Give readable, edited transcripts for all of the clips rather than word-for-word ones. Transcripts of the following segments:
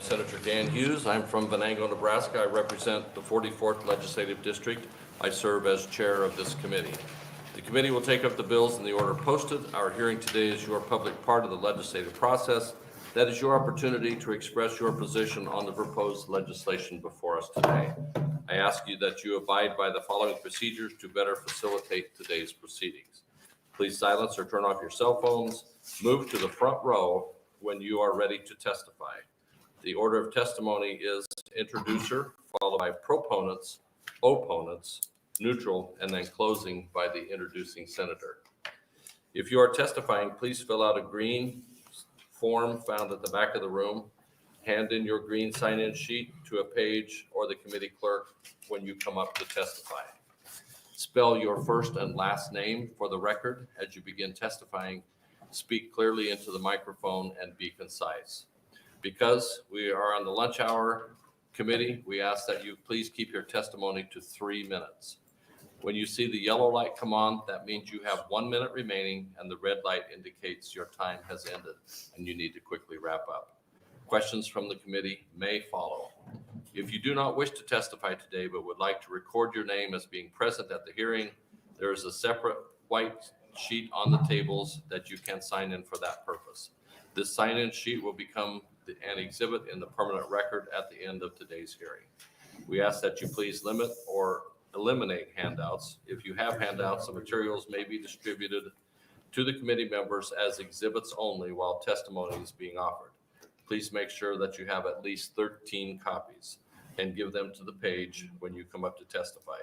Senator Dan Hughes. I'm from Venango, Nebraska. I represent the 44th Legislative District. I serve as chair of this committee. The committee will take up the bills in the order posted. Our hearing today is your public part of the legislative process. That is your opportunity to express your position on the proposed legislation before us today. I ask you that you abide by the following procedures to better facilitate today's proceedings. Please silence or turn off your cell phones. Move to the front row when you are ready to testify. The order of testimony is introducer, followed by proponents, opponents, neutral, and then closing by the introducing senator. If you are testifying, please fill out a green form found at the back of the room. Hand in your green sign-in sheet to a page or the committee clerk when you come up to testify. Spell your first and last name for the record as you begin testifying. Speak clearly into the microphone and be concise. Because we are on the lunch hour committee, we ask that you please keep your testimony to 3 minutes. When you see the yellow light come on, that means you have 1 minute remaining, and the red light indicates your time has ended and you need to quickly wrap up. Questions from the committee may follow. If you do not wish to testify today but would like to record your name as being present at the hearing, there is a separate white sheet on the tables that you can sign in for that purpose. This sign-in sheet will become an exhibit in the permanent record at the end of today's hearing. We ask that you please limit or eliminate handouts. If you have handouts, the materials may be distributed to the committee members as exhibits only while testimony is being offered. Please make sure that you have at least 13 copies and give them to the page when you come up to testify.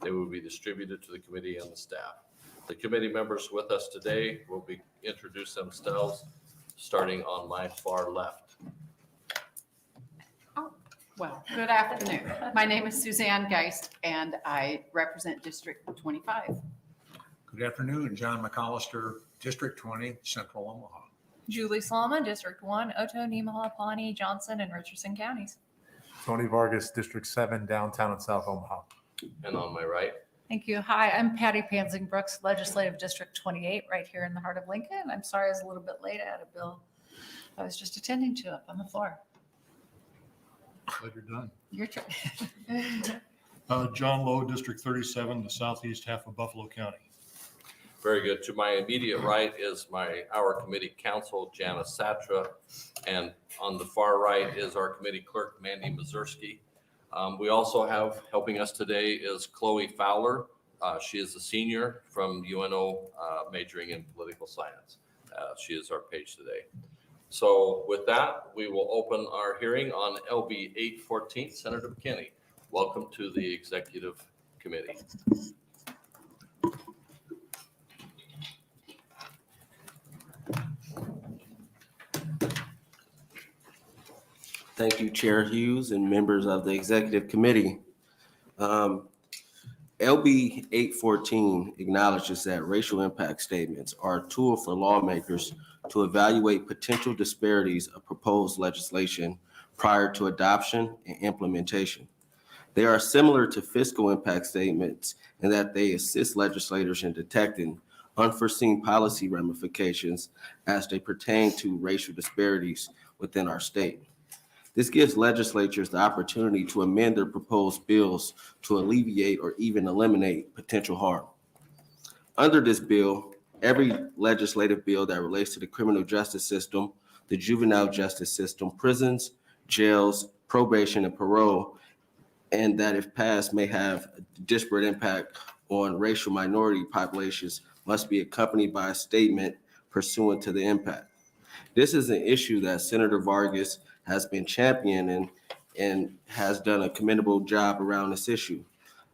They will be distributed to the committee and the staff. The committee members with us today will introduce themselves, starting on my far left. Well, good afternoon. My name is Suzanne Geist, and I represent District 25. Good afternoon, John McAllister, District 20, Central Omaha. Julie Salma, District 1, Otoe, Nemaha, Pawnee, Johnson, and Richardson counties. Tony Vargas, District 7, downtown and South Omaha. And on my right. Thank you. Hi, I'm Patty Pansing Brooks, Legislative District 28, right here in the heart of Lincoln. I'm sorry I was a little bit late. I had a bill I was just attending to up on the floor. Glad you're done. Your turn. John Lowe, District 37, the southeast half of Buffalo County. Very good. To my immediate right is our committee counsel, Janice Satra, and on the far right is our committee clerk, Mandy Mazurski. We also have helping us today is Chloe Fowler. She is a senior from UNO, majoring in political science. She is our page today. So with that, we will open our hearing on LB 814. Senator McKinney, welcome to the Executive Committee. Thank you, Chair Hughes and members of the Executive Committee. LB 814 acknowledges that racial impact statements are a tool for lawmakers to evaluate potential disparities of proposed legislation prior to adoption and implementation. They are similar to fiscal impact statements in that they assist legislators in detecting unforeseen policy ramifications as they pertain to racial disparities within our state. This gives legislatures the opportunity to amend their proposed bills to alleviate or even eliminate potential harm. Under this bill, every legislative bill that relates to the criminal justice system, the juvenile justice system, prisons, jails, probation, and parole, and that if passed may have a disparate impact on racial minority populations, must be accompanied by a statement pursuant to the impact. This is an issue that Senator Vargas has been championing and has done a commendable job around this issue.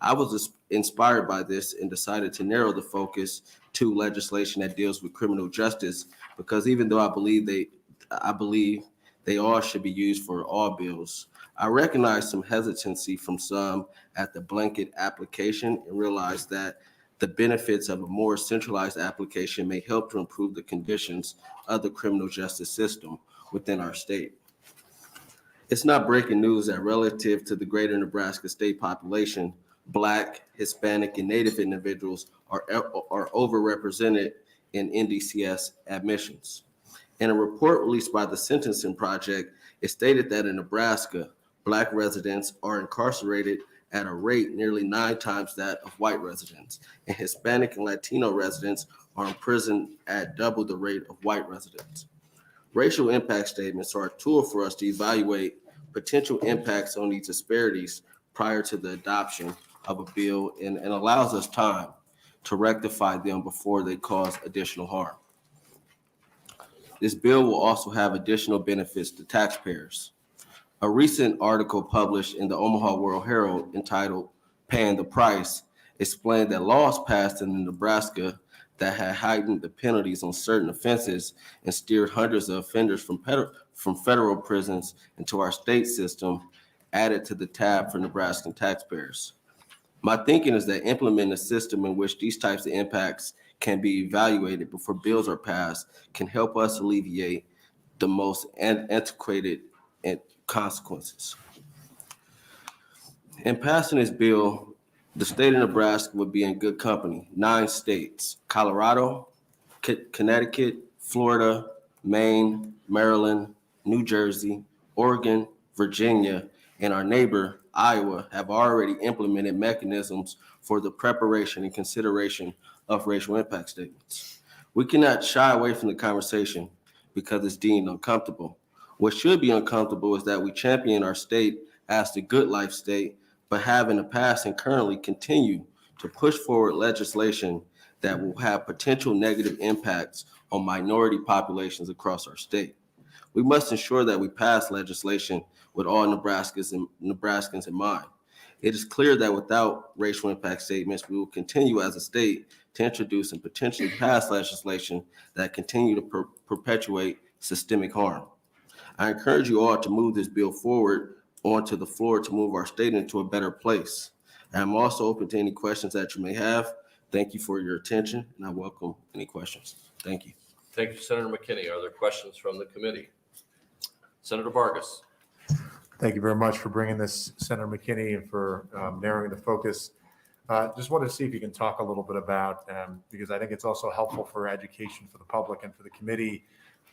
I was inspired by this and decided to narrow the focus to legislation that deals with criminal justice, because even though I believe they all should be used for all bills, I recognize some hesitancy from some at the blanket application and realize that the benefits of a more centralized application may help to improve the conditions of the criminal justice system within our state. It's not breaking news that relative to the greater Nebraska state population, Black, Hispanic, and Native individuals are overrepresented in NDCS admissions. In a report released by the Sentencing Project, It stated that in Nebraska, Black residents are incarcerated at a rate nearly 9 times that of white residents, and Hispanic and Latino residents are imprisoned at double the rate of white residents. Racial impact statements are a tool for us to evaluate potential impacts on these disparities prior to the adoption of a bill and allows us time to rectify them before they cause additional harm. This bill will also have additional benefits to taxpayers. A recent article published in the Omaha World Herald entitled "Paying the Price" explained that laws passed in Nebraska that had heightened the penalties on certain offenses and steered hundreds of offenders from federal prisons into our state system added to the tab for Nebraskan taxpayers. My thinking is that implementing a system in which these types of impacts can be evaluated before bills are passed can help us alleviate the most antiquated consequences. In passing this bill, the state of Nebraska would be in good company. 9 states: Colorado, Connecticut, Florida, Maine, Maryland, New Jersey, Oregon, Virginia, and our neighbor, Iowa, have already implemented mechanisms for the preparation and consideration of racial impact statements. We cannot shy away from the conversation because it's deemed uncomfortable. What should be uncomfortable is that we champion our state as the good life state, but have in the past and currently continue to push forward legislation that will have potential negative impacts on minority populations across our state. We must ensure that we pass legislation with all Nebraskans in mind. It is clear that without racial impact statements, we will continue as a state to introduce and potentially pass legislation that continue to perpetuate systemic harm. I encourage you all to move this bill forward onto the floor to move our state into a better place. I'm also open to any questions that you may have. Thank you for your attention, and I welcome any questions. Thank you. Thank you, Senator McKinney. Are there questions from the committee? Senator Vargas. Thank you very much for bringing this, Senator McKinney, and for narrowing the focus. Just wanted to see if you can talk a little bit about, because I think it's also helpful for education for the public and for the committee,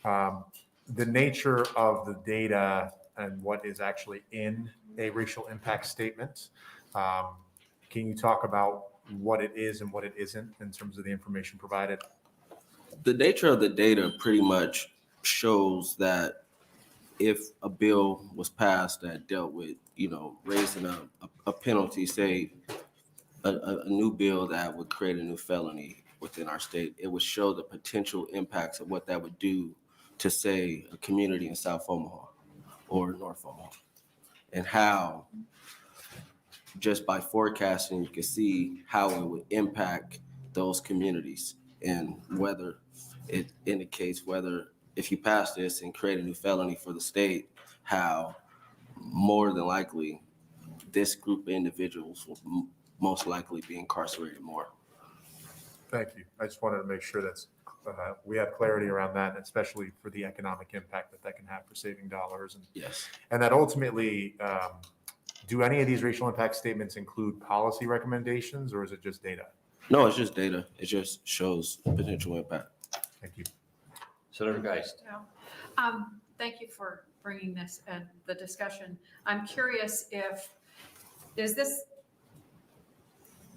the nature of the data and what is actually in a racial impact statement. Can you talk about what it is and what it isn't in terms of the information provided? The nature of the data pretty much shows that if a bill was passed that dealt with, raising a penalty, say a new bill that would create a new felony within our state, it would show the potential impacts of what that would do to, say, a community in South Omaha or North Omaha, and how just by forecasting you can see how it would impact those communities, and whether it indicates whether if you pass this and create a new felony for the state, how more than likely this group of individuals will most likely be incarcerated more. Thank you. I just wanted to make sure that's we have clarity around that, especially for the economic impact that can have for saving dollars. Yes. And that ultimately, do any of these racial impact statements include policy recommendations, or is it just data? No, it's just data. It just shows potential impact. Thank you. Senator Geist. Thank you for bringing this and the discussion. I'm curious is this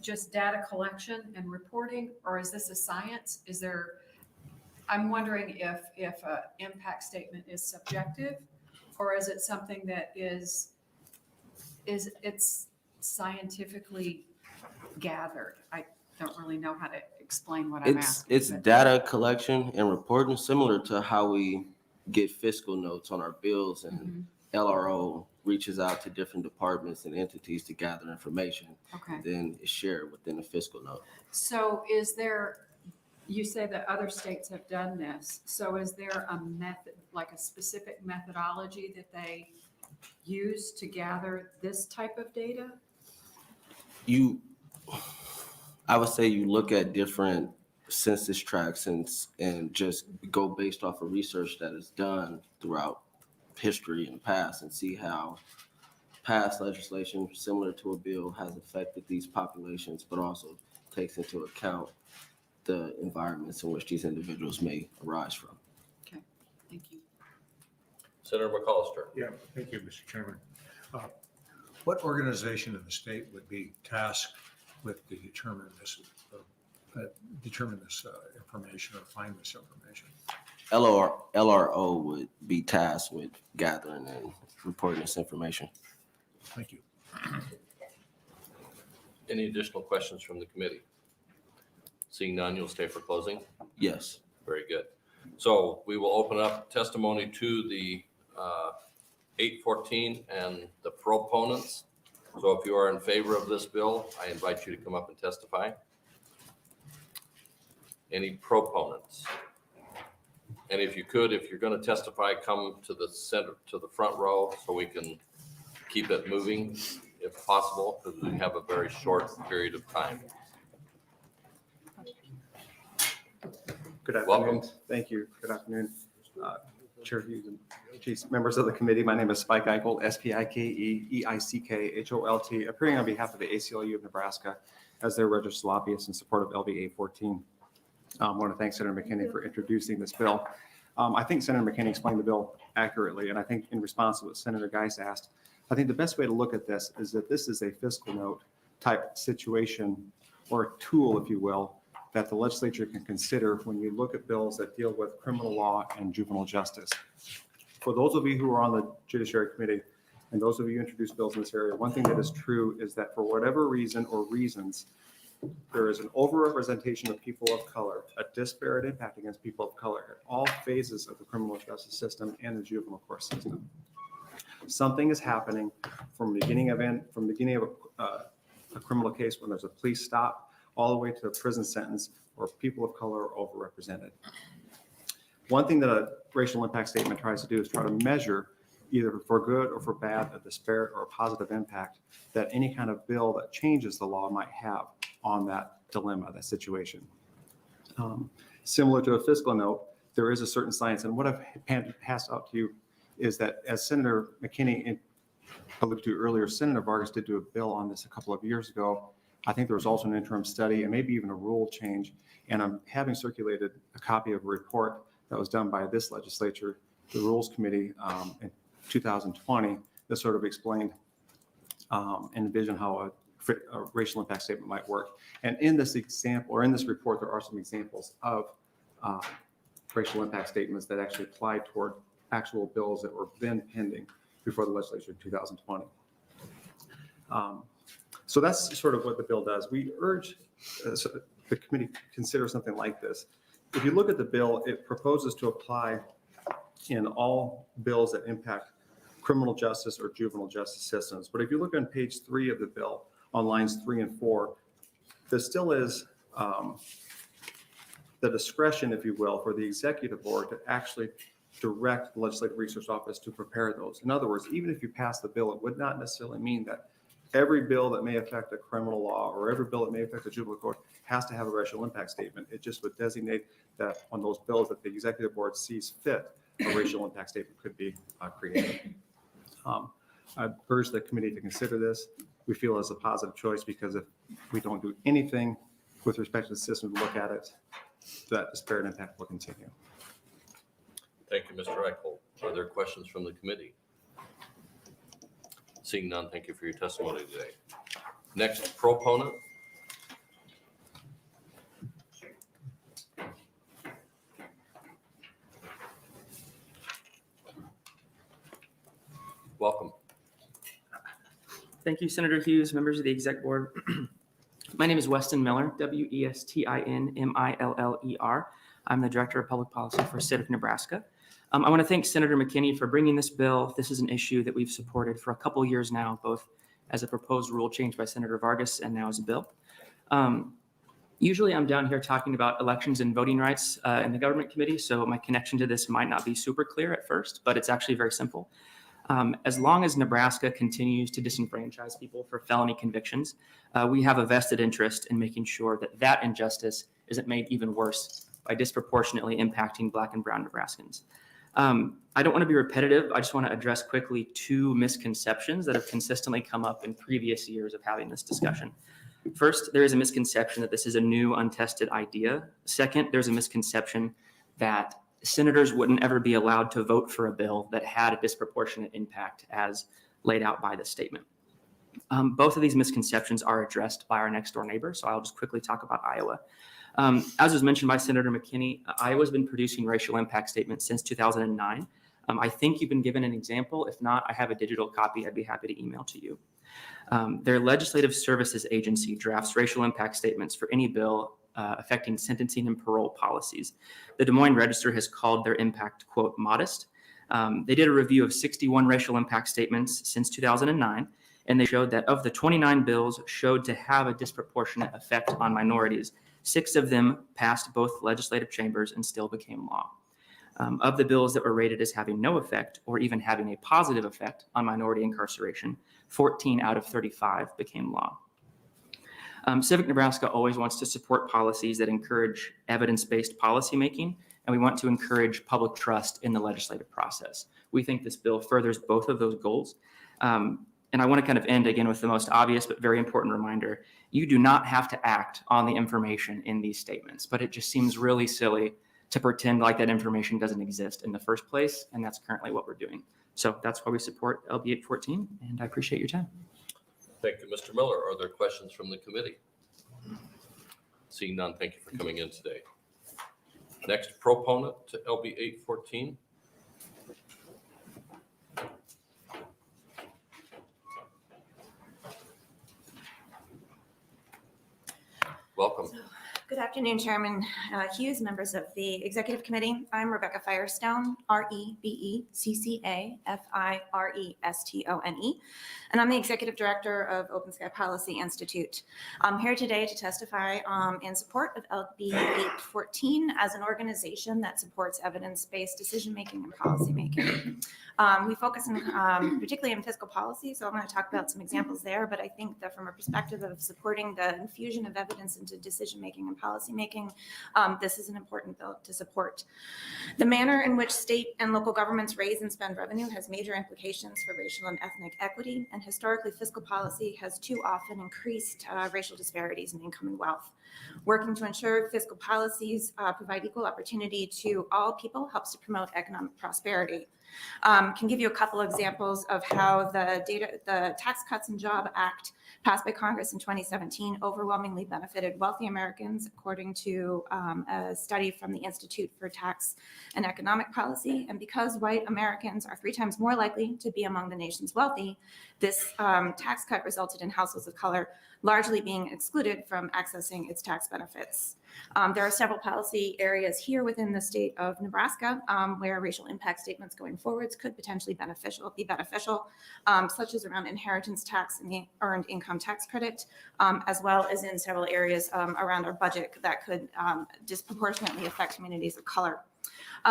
just data collection and reporting, or is this a science? I'm wondering if an impact statement is subjective, or is it something that is it's scientifically gathered? I don't really know how to explain what I'm asking. It's data collection and reporting, similar to how we get fiscal notes on our bills, and LRO reaches out to different departments and entities to gather information. Okay. Then it's shared within the fiscal note. So you say that other states have done this. So is there a method, like a specific methodology that they use to gather this type of data? I would say you look at different census tracts and just go based off of research that is done throughout history and past, and see how past legislation similar to a bill has affected these populations, but also takes into account the environments in which these individuals may arise from. Okay, thank you. Senator McCollister. Yeah, thank you, Mr. Chairman. What organization in the state would be tasked with to determine this information or find this information? LRO would be tasked with gathering and reporting this information. Thank you. Any additional questions from the committee? Seeing none, you'll stay for closing? Yes. Very good. So we will open up testimony to the 814 and the proponents. So if you are in favor of this bill, I invite you to come up and testify. Any proponents? And if you could, if you're going to testify, come to the center, to the front row so we can keep it moving if possible, because we have a very short period of time. Good afternoon. Welcome. Thank you. Good afternoon, Chair Hughes and chief members of the committee. My name is Spike Eichholt, S-P-I-K-E-E-I-C-K-H-O-L-T, appearing on behalf of the ACLU of Nebraska as their registered lobbyist in support of LB 814. I want to thank Senator McKinney for introducing this bill. I think Senator McKinney explained the bill accurately, and I think in response to what Senator Geis asked, I think the best way to look at this is that this is a fiscal note type situation, or a tool, if you will, that the legislature can consider when you look at bills that deal with criminal law and juvenile justice. For those of you who are on the Judiciary Committee and those of you who introduce bills in this area, one thing that is true is that for whatever reason or reasons, there is an overrepresentation of people of color, a disparate impact against people of color at all phases of the criminal justice system and the juvenile court system. Something is happening from the beginning of a criminal case when there's a police stop all the way to a prison sentence where people of color are overrepresented. One thing that a racial impact statement tries to do is try to measure, either for good or for bad, a disparate or a positive impact that any kind of bill that changes the law might have on that dilemma, that situation. Similar to a fiscal note, there is a certain science, and what I've passed out to you is that, as Senator McKinney alluded to earlier, Senator Vargas did do a bill on this a couple of years ago. I think there was also an interim study and maybe even a rule change. And I'm having circulated a copy of a report that was done by this legislature, the Rules Committee, in 2020, that sort of explained and envisioned how a racial impact statement might work. And in this example, or in this report, there are some examples of racial impact statements that actually apply toward actual bills that were then pending before the legislature in 2020. So that's sort of what the bill does. We urge the committee to consider something like this. If you look at the bill, it proposes to apply in all bills that impact criminal justice or juvenile justice systems. But if you look on page 3 of the bill, on lines 3 and 4, there still is the discretion, if you will, for the executive board to actually direct the Legislative Research Office to prepare those. In other words, even if you pass the bill, it would not necessarily mean that every bill that may affect a criminal law or every bill that may affect the juvenile court has to have a racial impact statement. It just would designate that on those bills that the executive board sees fit, a racial impact statement could be created. I urge the committee to consider this. We feel it's a positive choice because if we don't do anything with respect to the system to look at it, that disparate impact will continue. Thank you, Mr. Eichholt. Are there questions from the committee? Seeing none, thank you for your testimony today. Next, proponent. Welcome. Thank you, Senator Hughes, members of the exec board. My name is Weston Miller, W-E-S-T-I-N-M-I-L-L-E-R. I'm the Director of Public Policy for the state of Nebraska. I want to thank Senator McKinney for bringing this bill. This is an issue that we've supported for a couple of years now, both as a proposed rule change by Senator Vargas and now as a bill. Usually I'm down here talking about elections and voting rights in the government committee, so my connection to this might not be super clear at first, but it's actually very simple. As long as Nebraska continues to disenfranchise people for felony convictions, we have a vested interest in making sure that that injustice isn't made even worse by disproportionately impacting Black and brown Nebraskans. I don't want to be repetitive. I just want to address quickly 2 misconceptions that have consistently come up in previous years of having this discussion. First, there is a misconception that this is a new, untested idea. Second, there's a misconception that senators wouldn't ever be allowed to vote for a bill that had a disproportionate impact as laid out by the statement. Both of these misconceptions are addressed by our next door neighbor, so I'll just quickly talk about Iowa. As was mentioned by Senator McKinney, Iowa's been producing racial impact statements since 2009. I think you've been given an example. If not, I have a digital copy I'd be happy to email to you. Their legislative services agency drafts racial impact statements for any bill affecting sentencing and parole policies. The Des Moines Register has called their impact, quote, modest. They did a review of 61 racial impact statements since 2009, and they showed that of the 29 bills showed to have a disproportionate effect on minorities, 6 of them passed both legislative chambers and still became law. Of the bills that were rated as having no effect or even having a positive effect on minority incarceration, 14 out of 35 became law. Civic Nebraska always wants to support policies that encourage evidence-based policymaking, and we want to encourage public trust in the legislative process. We think this bill furthers both of those goals. And I want to kind of end again with the most obvious but very important reminder. You do not have to act on the information in these statements, but it just seems really silly to pretend like that information doesn't exist in the first place, and that's currently what we're doing. So that's why we support LB 814, and I appreciate your time. Thank you, Mr. Miller. Are there questions from the committee? Seeing none, thank you for coming in today. Next proponent to LB 814. Welcome. Good afternoon, Chairman Hughes, members of the Executive Committee. I'm Rebecca Firestone, REBECCA-FIRESTONE, and I'm the Executive Director of Open Sky Policy Institute. I'm here today to testify in support of LB 814 as an organization that supports evidence-based decision-making and policymaking. We focus particularly in fiscal policy, so I'm going to talk about some examples there, but I think that from a perspective of supporting the infusion of evidence into decision-making and policymaking, this is an important bill to support. The manner in which state and local governments raise and spend revenue has major implications for racial and ethnic equity, and historically fiscal policy has too often increased racial disparities in income and wealth. Working to ensure fiscal policies provide equal opportunity to all people helps to promote economic prosperity. Can give you a couple examples of how the Tax Cuts and Job Act passed by Congress in 2017 overwhelmingly benefited wealthy Americans, according to a study from the Institute for Tax and Economic Policy. And because white Americans are 3 times more likely to be among the nation's wealthy, this tax cut resulted in households of color largely being excluded from accessing its tax benefits. There are several policy areas here within the state of Nebraska where racial impact statements going forwards could potentially be beneficial, such as around inheritance tax and the earned income tax credit, as well as in several areas around our budget that could disproportionately affect communities of color.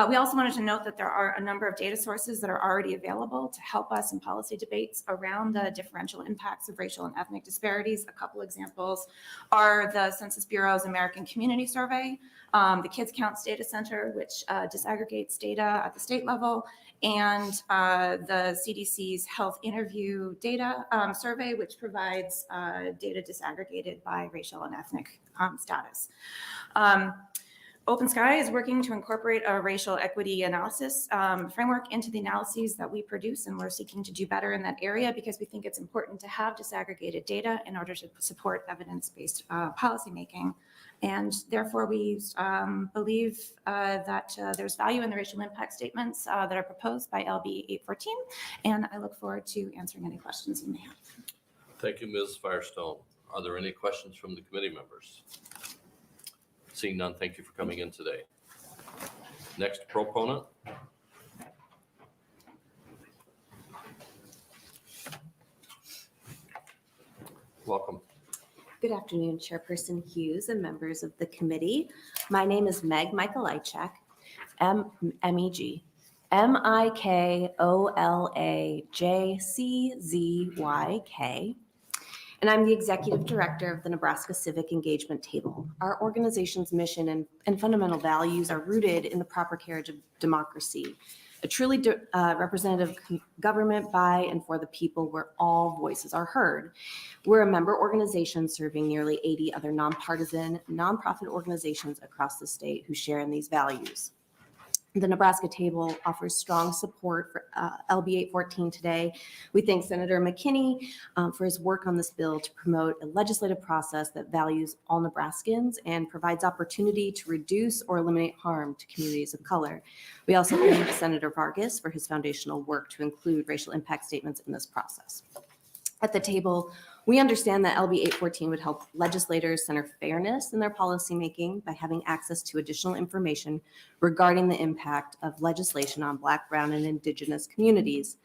We also wanted to note that there are a number of data sources that are already available to help us in policy debates around the differential impacts of racial and ethnic disparities. A couple examples are the Census Bureau's American Community Survey, the Kids Counts Data Center, which disaggregates data at the state level, and the CDC's Health Interview Data Survey, which provides data disaggregated by racial and ethnic status. Open Sky is working to incorporate a racial equity analysis framework into the analyses that we produce, and we're seeking to do better in that area because we think it's important to have disaggregated data in order to support evidence-based policymaking. And therefore, we believe that there's value in the racial impact statements that are proposed by LB 814, and I look forward to answering any questions you may have. Thank you, Ms. Firestone. Are there any questions from the committee members? Seeing none, thank you for coming in today. Next proponent. Welcome. Good afternoon, Chairperson Hughes and members of the committee. My name is Meg Mikolajczyk, MEG, MIKOLAJCZYK. And I'm the Executive Director of the Nebraska Civic Engagement Table. Our organization's mission and fundamental values are rooted in the proper carriage of democracy, a truly representative government by and for the people where all voices are heard. We're a member organization serving nearly 80 other nonpartisan, nonprofit organizations across the state who share in these values. The Nebraska table offers strong support for LB 814 today. We thank Senator McKinney for his work on this bill to promote a legislative process that values all Nebraskans and provides opportunity to reduce or eliminate harm to communities of color. We also thank Senator Vargas for his foundational work to include racial impact statements in this process. At the table, we understand that LB 814 would help legislators center fairness in their policymaking by having access to additional information regarding the impact of legislation on Black, Brown, and Indigenous communities.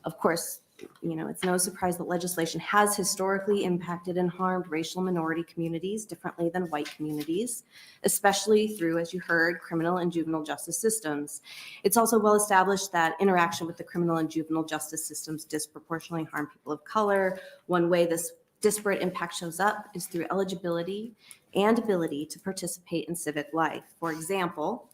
Of course, it's no surprise that legislation has historically impacted and harmed racial minority communities differently than white communities, especially through, as you heard, criminal and juvenile justice systems. It's also well established that interaction with the criminal and juvenile justice systems disproportionately harm people of color. One way this disparate impact shows up is through eligibility and ability to participate in civic life. For example,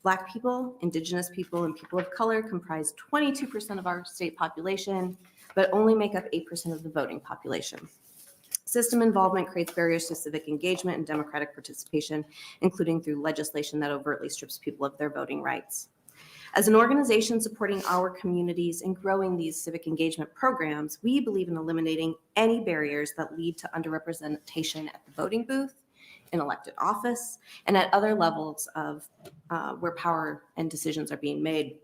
Black people, Indigenous people, and people of color comprise 22% of our state population, but only make up 8% of the voting population. System involvement creates barriers to civic engagement and democratic participation, including through legislation that overtly strips people of their voting rights. As an organization supporting our communities and growing these civic engagement programs, we believe in eliminating any barriers that lead to underrepresentation at the voting booth, in elected office, and at other levels of where power and decisions are being made.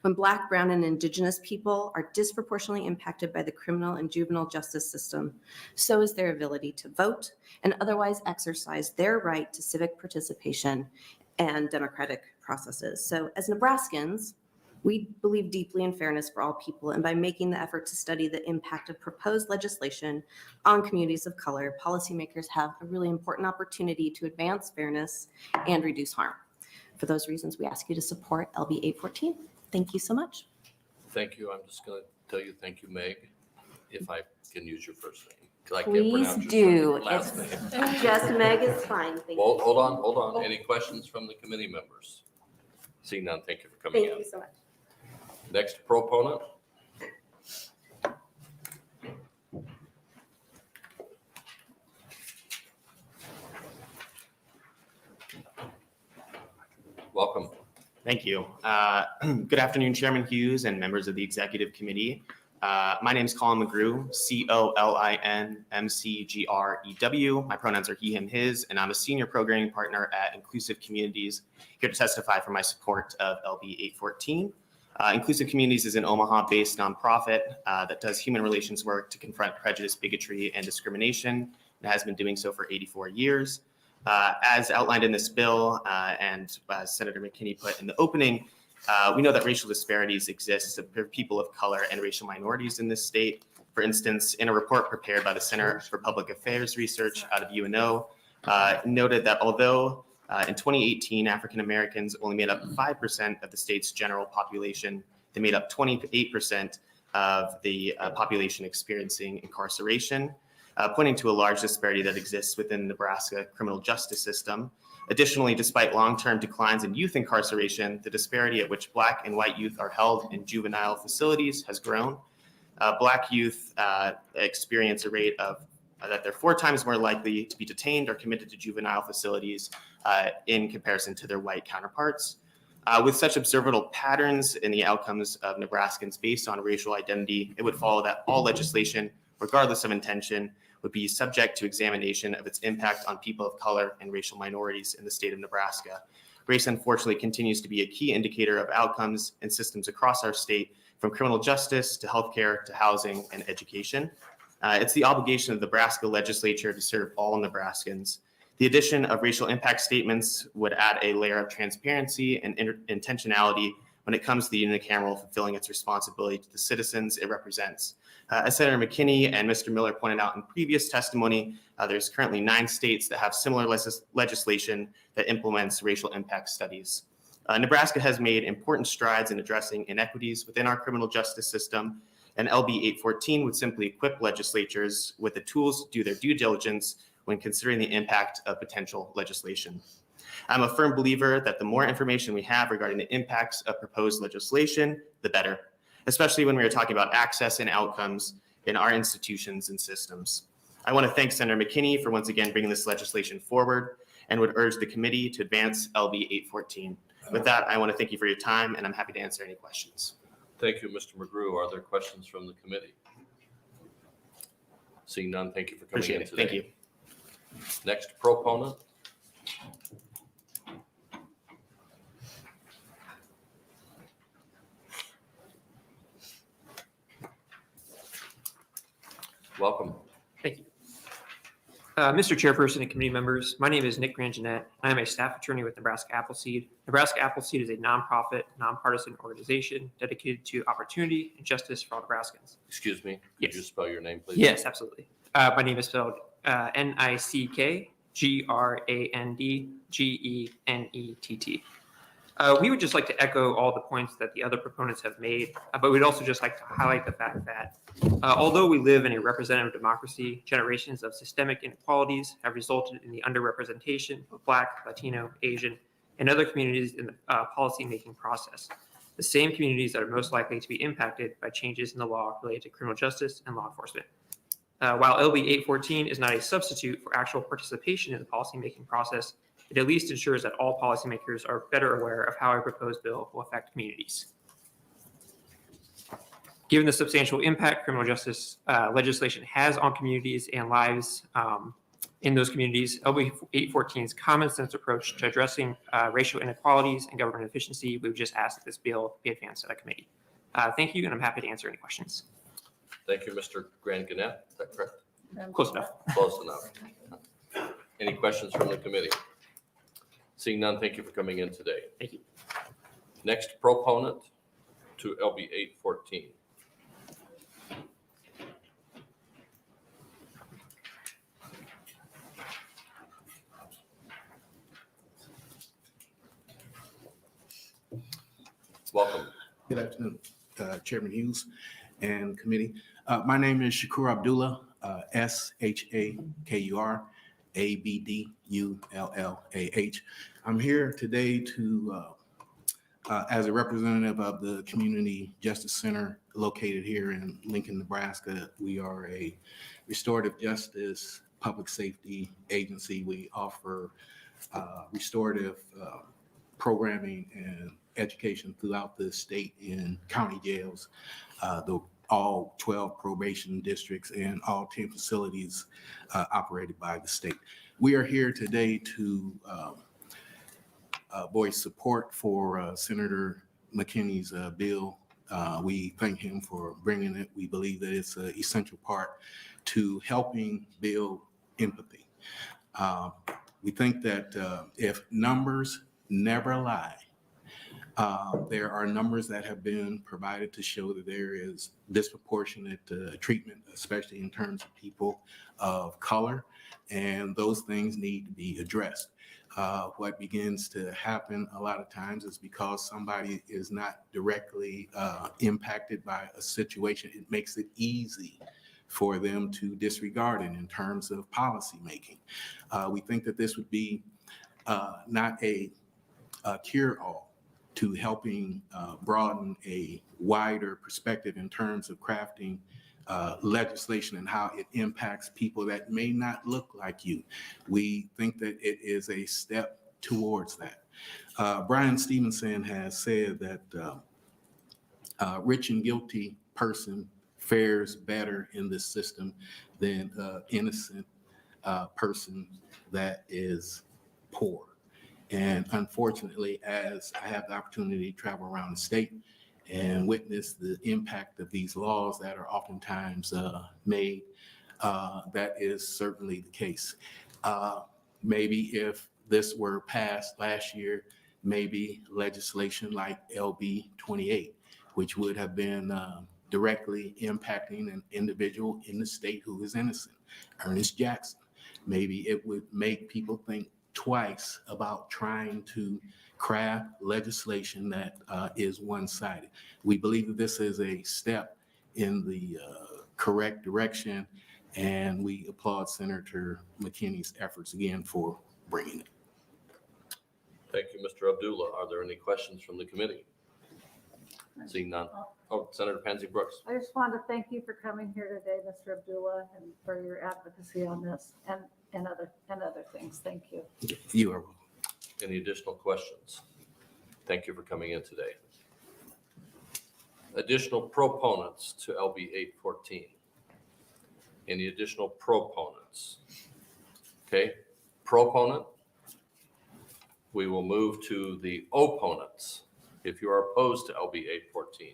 When Black, Brown, and Indigenous people are disproportionately impacted by the criminal and juvenile justice system, so is their ability to vote and otherwise exercise their right to civic participation and democratic processes. So as Nebraskans, we believe deeply in fairness for all people, and by making the effort to study the impact of proposed legislation on communities of color, policymakers have a really important opportunity to advance fairness and reduce harm. For those reasons, we ask you to support LB 814. Thank you so much. Thank you. I'm just going to tell you thank you, Meg, if I can use your first name. 'Cause I can't Please pronounce your do. last name. Just Meg is fine. Thank Well, you. hold on. Any questions from the committee members? Seeing none, thank you for coming Thank in. you so much. Next proponent. Welcome. Thank you. Good afternoon, Chairman Hughes and members of the Executive Committee. My name is Colin McGrew, COLINMCGREW. My pronouns are he, him, his, and I'm a senior programming partner at Inclusive Communities, here to testify for my support of LB 814. Inclusive Communities is an Omaha-based nonprofit that does human relations work to confront prejudice, bigotry, and discrimination. It has been doing so for 84 years. As outlined in this bill and as Senator McKinney put in the opening, we know that racial disparities exist for people of color and racial minorities in this state. For instance, in a report prepared by the Center for Public Affairs Research out of UNO, noted that although in 2018, African Americans only made up 5% of the state's general population, they made up 28% of the population experiencing incarceration, pointing to a large disparity that exists within the Nebraska criminal justice system. Additionally, despite long-term declines in youth incarceration, the disparity at which Black and white youth are held in juvenile facilities has grown. Black youth experience a rate of that they're 4 times more likely to be detained or committed to juvenile facilities in comparison to their white counterparts. With such observable patterns in the outcomes of Nebraskans based on racial identity, it would follow that all legislation, regardless of intention, would be subject to examination of its impact on people of color and racial minorities in the state of Nebraska. Race, unfortunately, continues to be a key indicator of outcomes in systems across our state, from criminal justice to healthcare to housing and education. It's the obligation of the Nebraska Legislature to serve all Nebraskans. The addition of racial impact statements would add a layer of transparency and intentionality when it comes to the unicameral fulfilling its responsibility to the citizens it represents. As Senator McKinney and Mr. Miller pointed out in previous testimony, there's currently 9 states that have similar legislation that implements racial impact studies. Nebraska has made important strides in addressing inequities within our criminal justice system, and LB 814 would simply equip legislatures with the tools to do their due diligence when considering the impact of potential legislation. I'm a firm believer that the more information we have regarding the impacts of proposed legislation, the better, especially when we are talking about access and outcomes in our institutions and systems. I want to thank Senator McKinney for once again bringing this legislation forward, and would urge the committee to advance LB 814. With that, I want to thank you for your time, and I'm happy to answer any questions. Thank you, Mr. McGrew. Are there questions from the committee? Seeing none, thank you for coming Appreciate in it. today. Thank you. Next proponent. Welcome. Thank you. Mr. Chairperson and committee members, my name is Nick Grangenet. I am a staff attorney with Nebraska Appleseed. Nebraska Appleseed is a nonprofit, nonpartisan organization dedicated to opportunity and justice for all Nebraskans. Excuse me. Yes. Could you spell your name, please? Yes, absolutely. My name is spelled NickGrandGenett. We would just like to echo all the points that the other proponents have made, but we'd also just like to highlight the fact that although we live in a representative democracy, generations of systemic inequalities have resulted in the underrepresentation of Black, Latino, Asian, and other communities in the policymaking process. The same communities that are most likely to be impacted by changes in the law related to criminal justice and law enforcement. While LB 814 is not a substitute for actual participation in the policymaking process, it at least ensures that all policymakers are better aware of how a proposed bill will affect communities. Given the substantial impact criminal justice legislation has on communities and lives in those communities, LB 814's common sense approach to addressing racial inequalities and government efficiency, we would just ask that this bill be advanced to that committee. Thank you, and I'm happy to answer any questions. Thank you, Mr. Grangenet. Is that correct? Close enough. Close enough. Any questions from the committee? Seeing none, thank you for coming in today. Thank you. Next proponent to LB 814. Welcome. Good afternoon, Chairman Hughes and committee. My name is Shakur Abdullah, SHAKUR ABDULLAH. I'm here today to, as a representative of the Community Justice Center located here in Lincoln, Nebraska. We are a restorative justice public safety agency. We offer restorative programming and education throughout the state in county jails, all 12 probation districts and all 10 facilities operated by the state. We are here today to voice support for Senator McKinney's bill. We thank him for bringing it. We believe that it's an essential part to helping build empathy. We think that if numbers never lie, there are numbers that have been provided to show that there is disproportionate treatment, especially in terms of people of color, and those things need to be addressed. What begins to happen a lot of times is because somebody is not directly impacted by a situation, it makes it easy for them to disregard it in terms of policy making. We think that this would be not a cure-all to helping broaden a wider perspective in terms of crafting legislation and how it impacts people that may not look like you. We think that it is a step towards that. Brian Stevenson has said that rich and guilty person fares better in this system than innocent person that is poor. And unfortunately, as I have the opportunity to travel around the state and witness the impact of these laws that are oftentimes made, that is certainly the case. Maybe if this were passed last year, maybe legislation like LB 28, which would have been directly impacting an individual in the state who is innocent, Ernest Jackson. Maybe it would make people think twice about trying to craft legislation that is one-sided. We believe that this is a step in the correct direction, and we applaud Senator McKinney's efforts again for bringing it. Thank you, Mr. Abdullah. Are there any questions from the committee? Seeing none. Oh, Senator Pansy Brooks. I just wanted to thank you for coming here today, Mr. Abdullah, and for your advocacy on this. And and other things. Thank you. You are welcome. Any additional questions? Thank you for coming in today. Additional proponents to LB 814. Any additional proponents? Okay, proponent. We will move to the opponents. If you are opposed to LB 814.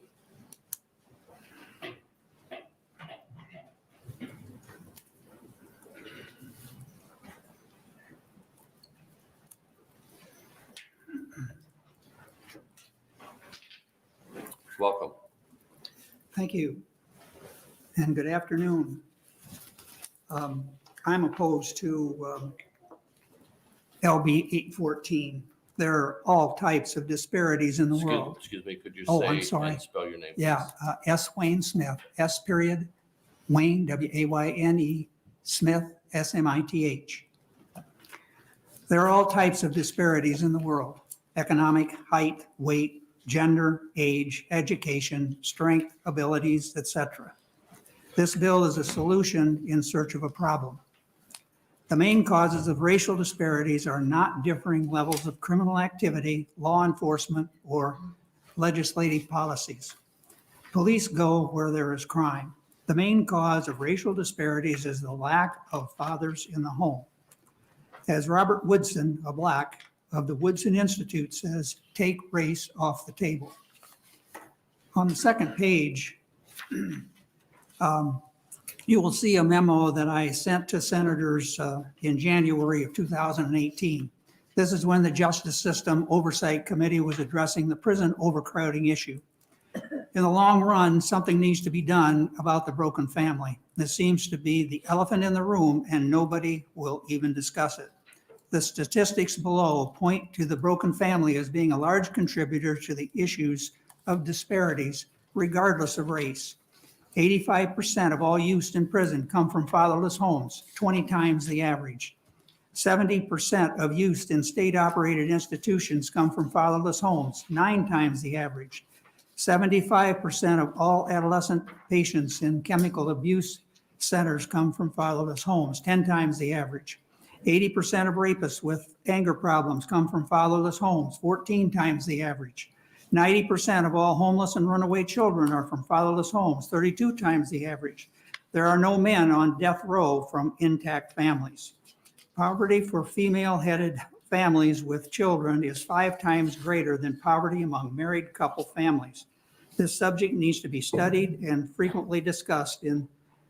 Welcome. Thank you, and good afternoon. I'm opposed to LB 814. There are all types of disparities in the world. Excuse me, could you Oh, say I'm sorry. and spell your name? Yeah, please? S. Wayne Smith, S. period, Wayne, W-A-Y-N-E, Smith, S-M-I-T-H. There are all types of disparities in the world: economic, height, weight, gender, age, education, strength, abilities, etc. This bill is a solution in search of a problem. The main causes of racial disparities are not differing levels of criminal activity, law enforcement, or legislative policies. Police go where there is crime. The main cause of racial disparities is the lack of fathers in the home. As Robert Woodson, a Black, of the Woodson Institute says, take race off the table. On the second page, you will see a memo that I sent to senators in January of 2018. This is when the Justice System Oversight Committee was addressing the prison overcrowding issue. In the long run, something needs to be done about the broken family. This seems to be the elephant in the room, and nobody will even discuss it. The statistics below point to the broken family as being a large contributor to the issues of disparities, regardless of race. 85% of all youths in prison come from fatherless homes, 20 times the average. 70% of youths in state-operated institutions come from fatherless homes, 9 times the average. 75% of all adolescent patients in chemical abuse centers come from fatherless homes, 10 times the average. 80% of rapists with anger problems come from fatherless homes, 14 times the average. 90% of all homeless and runaway children are from fatherless homes, 32 times the average. There are no men on death row from intact families. Poverty for female-headed families with children is 5 times greater than poverty among married couple families. This subject needs to be studied and frequently discussed in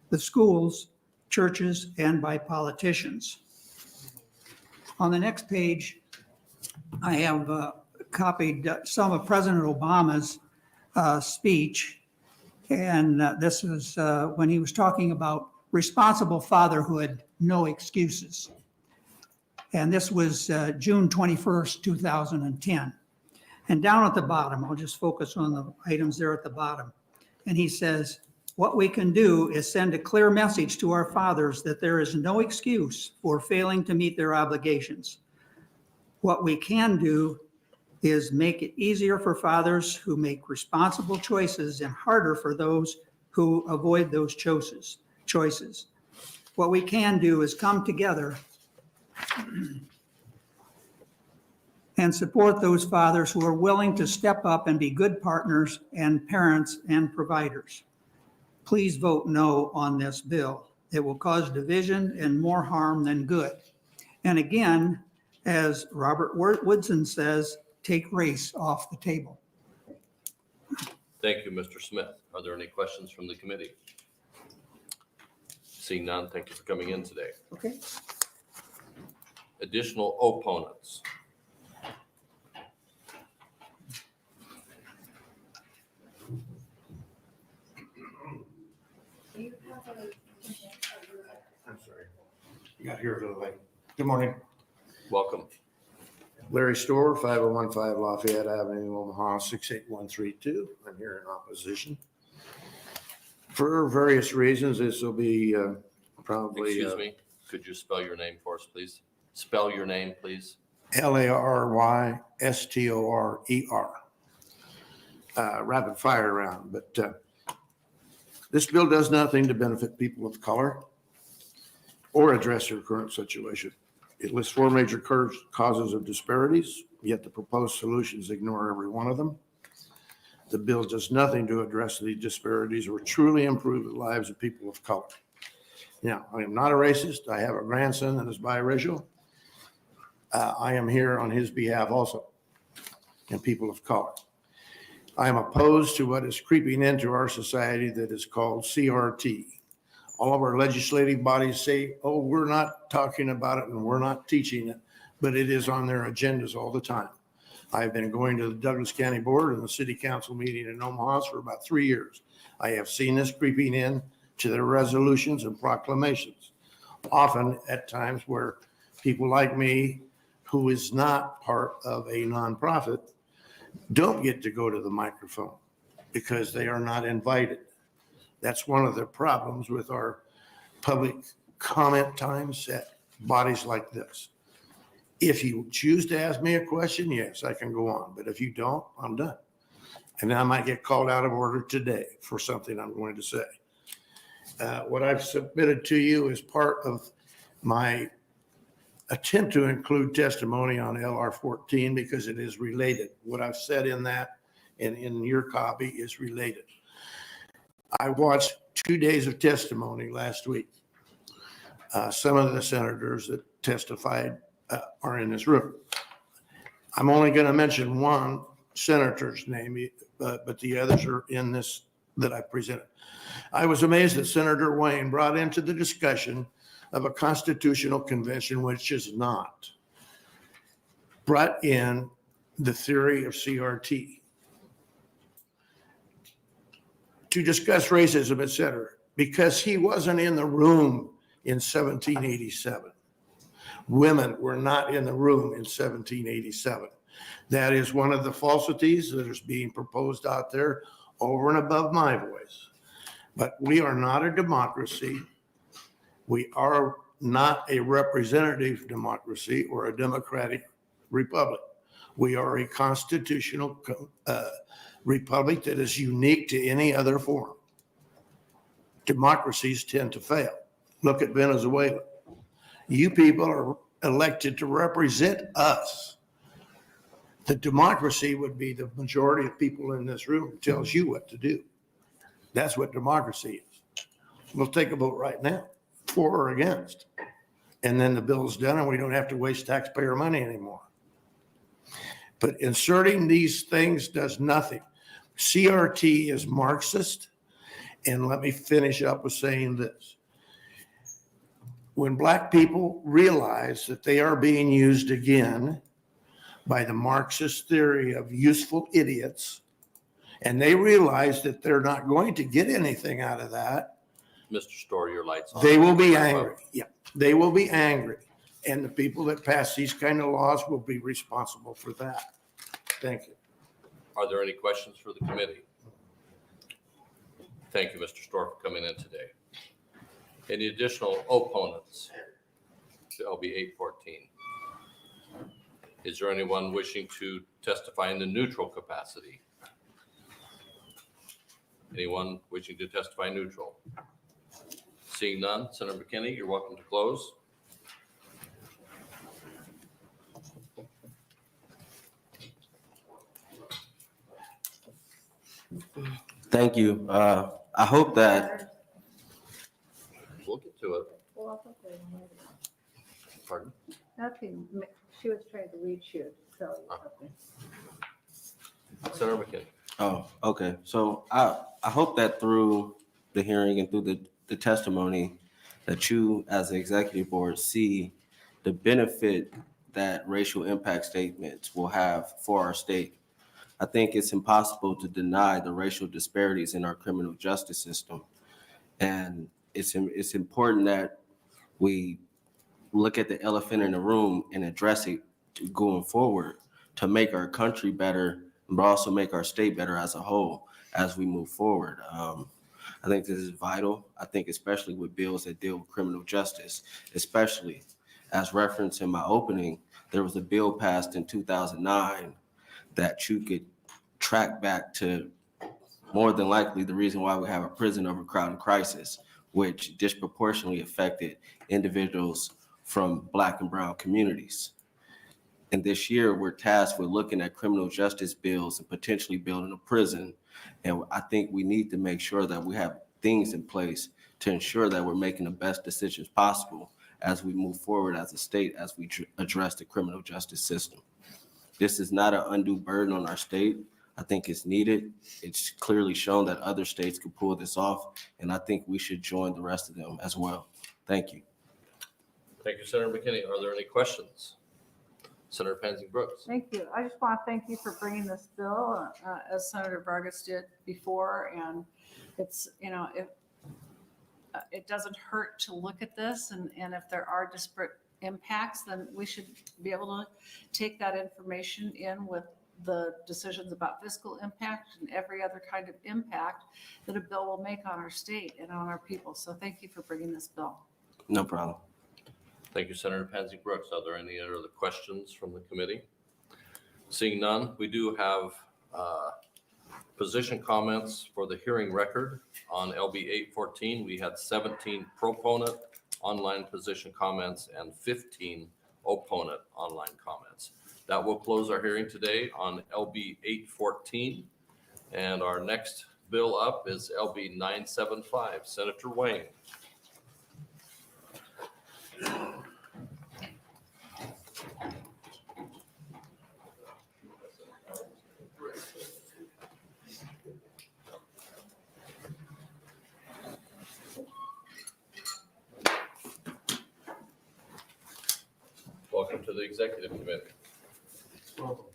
the schools, churches, and by politicians. On the next page, I have copied some of President Obama's speech, and this is when he was talking about responsible fatherhood, no excuses. And this was June 21st, 2010. And down at the bottom, I'll just focus on the items there at the bottom. And he says, what we can do is send a clear message to our fathers that there is no excuse for failing to meet their obligations. What we can do is make it easier for fathers who make responsible choices and harder for those who avoid those choices. What we can do is come together and support those fathers who are willing to step up and be good partners and parents and providers. Please vote no on this bill. It will cause division and more harm than good. And again, as Robert Woodson says, take race off the table. Thank you, Mr. Smith. Are there any questions from the committee? Seeing none, thank you for coming in today. Okay. Additional opponents. I'm sorry. You got here a little late. Good morning. Welcome. Larry Storr, 5015 Lafayette Avenue, Omaha, 68132. I'm here in opposition. For various reasons, this will be probably. Excuse me, could you spell your name for us, please? Spell your name, please. Larystor. Rapid fire round, but this bill does nothing to benefit people of color. or address their current situation. It lists 4 major causes of disparities, yet the proposed solutions ignore every one of them. The bill does nothing to address these disparities or truly improve the lives of people of color. Now, I am not a racist. I have a grandson that is biracial. I am here on his behalf also, and people of color. I am opposed to what is creeping into our society that is called CRT. All of our legislative bodies say, oh, we're not talking about it and we're not teaching it, but it is on their agendas all the time. I've been going to the Douglas County Board and the City Council meeting in Omaha for about 3 years. I have seen this creeping in to their resolutions and proclamations, often at times where people like me, who is not part of a nonprofit, don't get to go to the microphone because they are not invited. That's one of the problems with our public comment times at bodies like this. If you choose to ask me a question, yes, I can go on. But if you don't, I'm done. And I might get called out of order today for something I'm going to say. What I've submitted to you is part of my attempt to include testimony on LR 14 because it is related. What I've said in that and in your copy is related. I watched 2 days of testimony last week. Some of the senators that testified are in this room. I'm only going to mention one senator's name, but the others are in this that I presented. I was amazed that Senator Wayne brought into the discussion of a constitutional convention, which is not, brought in the theory of CRT to discuss racism, et cetera, because he wasn't in the room in 1787. Women were not in the room in 1787. That is one of the falsities that is being proposed out there over and above my voice. But we are not a democracy. We are not a representative democracy or a democratic republic. We are a constitutional republic that is unique to any other form. Democracies tend to fail. Look at Venezuela. You people are elected to represent us. The democracy would be the majority of people in this room tells you what to do. That's what democracy is. We'll take a vote right now, for or against. And then the bill's done and we don't have to waste taxpayer money anymore. But inserting these things does nothing. CRT is Marxist. And let me finish up with saying this. When Black people realize that they are being used again by the Marxist theory of useful idiots, and they realize that they're not going to get anything out of that, Mr. Story, your light's on. they will be angry. Yeah, they will be angry. And the people that pass these kind of laws will be responsible for that. Thank you. Are there any questions for the committee? Thank you, Mr. Storr, for coming in today. Any additional opponents to LB 814? Is there anyone wishing to testify in the neutral capacity? Anyone wishing to testify neutral? Seeing none, Senator McKinney, you're welcome to close. Thank you. I hope that, We'll get to it. Pardon? Nothing, she was trying to reach you, so. Senator McKinney. oh, okay. So I hope that through the hearing and through the testimony that you as the executive board see the benefit that racial impact statements will have for our state. I think it's impossible to deny the racial disparities in our criminal justice system. And it's important that we look at the elephant in the room and address it going forward to make our country better, but also make our state better as a whole as we move forward. I think this is vital. I think especially with bills that deal with criminal justice, especially as referenced in my opening, there was a bill passed in 2009 that you could track back to more than likely the reason why we have a prison overcrowding crisis which disproportionately affected individuals from Black and brown communities. And this year, we're tasked with looking at criminal justice bills and potentially building a prison. And I think we need to make sure that we have things in place to ensure that we're making the best decisions possible as we move forward as a state, as we address the criminal justice system. This is not an undue burden on our state. I think it's needed. It's clearly shown that other states can pull this off, and I think we should join the rest of them as well. Thank you. Thank you, Senator McKinney. Are there any questions? Senator Pansy Brooks. Thank you. I just want to thank you for bringing this bill, as Senator Vargas did before. And it's, it doesn't hurt to look at this. And if there are disparate impacts, then we should be able to take that information in with the decisions about fiscal impact and every other kind of impact that a bill will make on our state and on our people. So thank you for bringing this bill. No problem. Thank you, Senator Pansy Brooks. Are there any other questions from the committee? Seeing none, we do have position comments for the hearing record on LB 814. We had 17 proponent online position comments and 15 opponent online comments. That will close our hearing today on LB 814. And our next bill up is LB 975. Senator Wayne. Welcome to the Executive Committee. Welcome.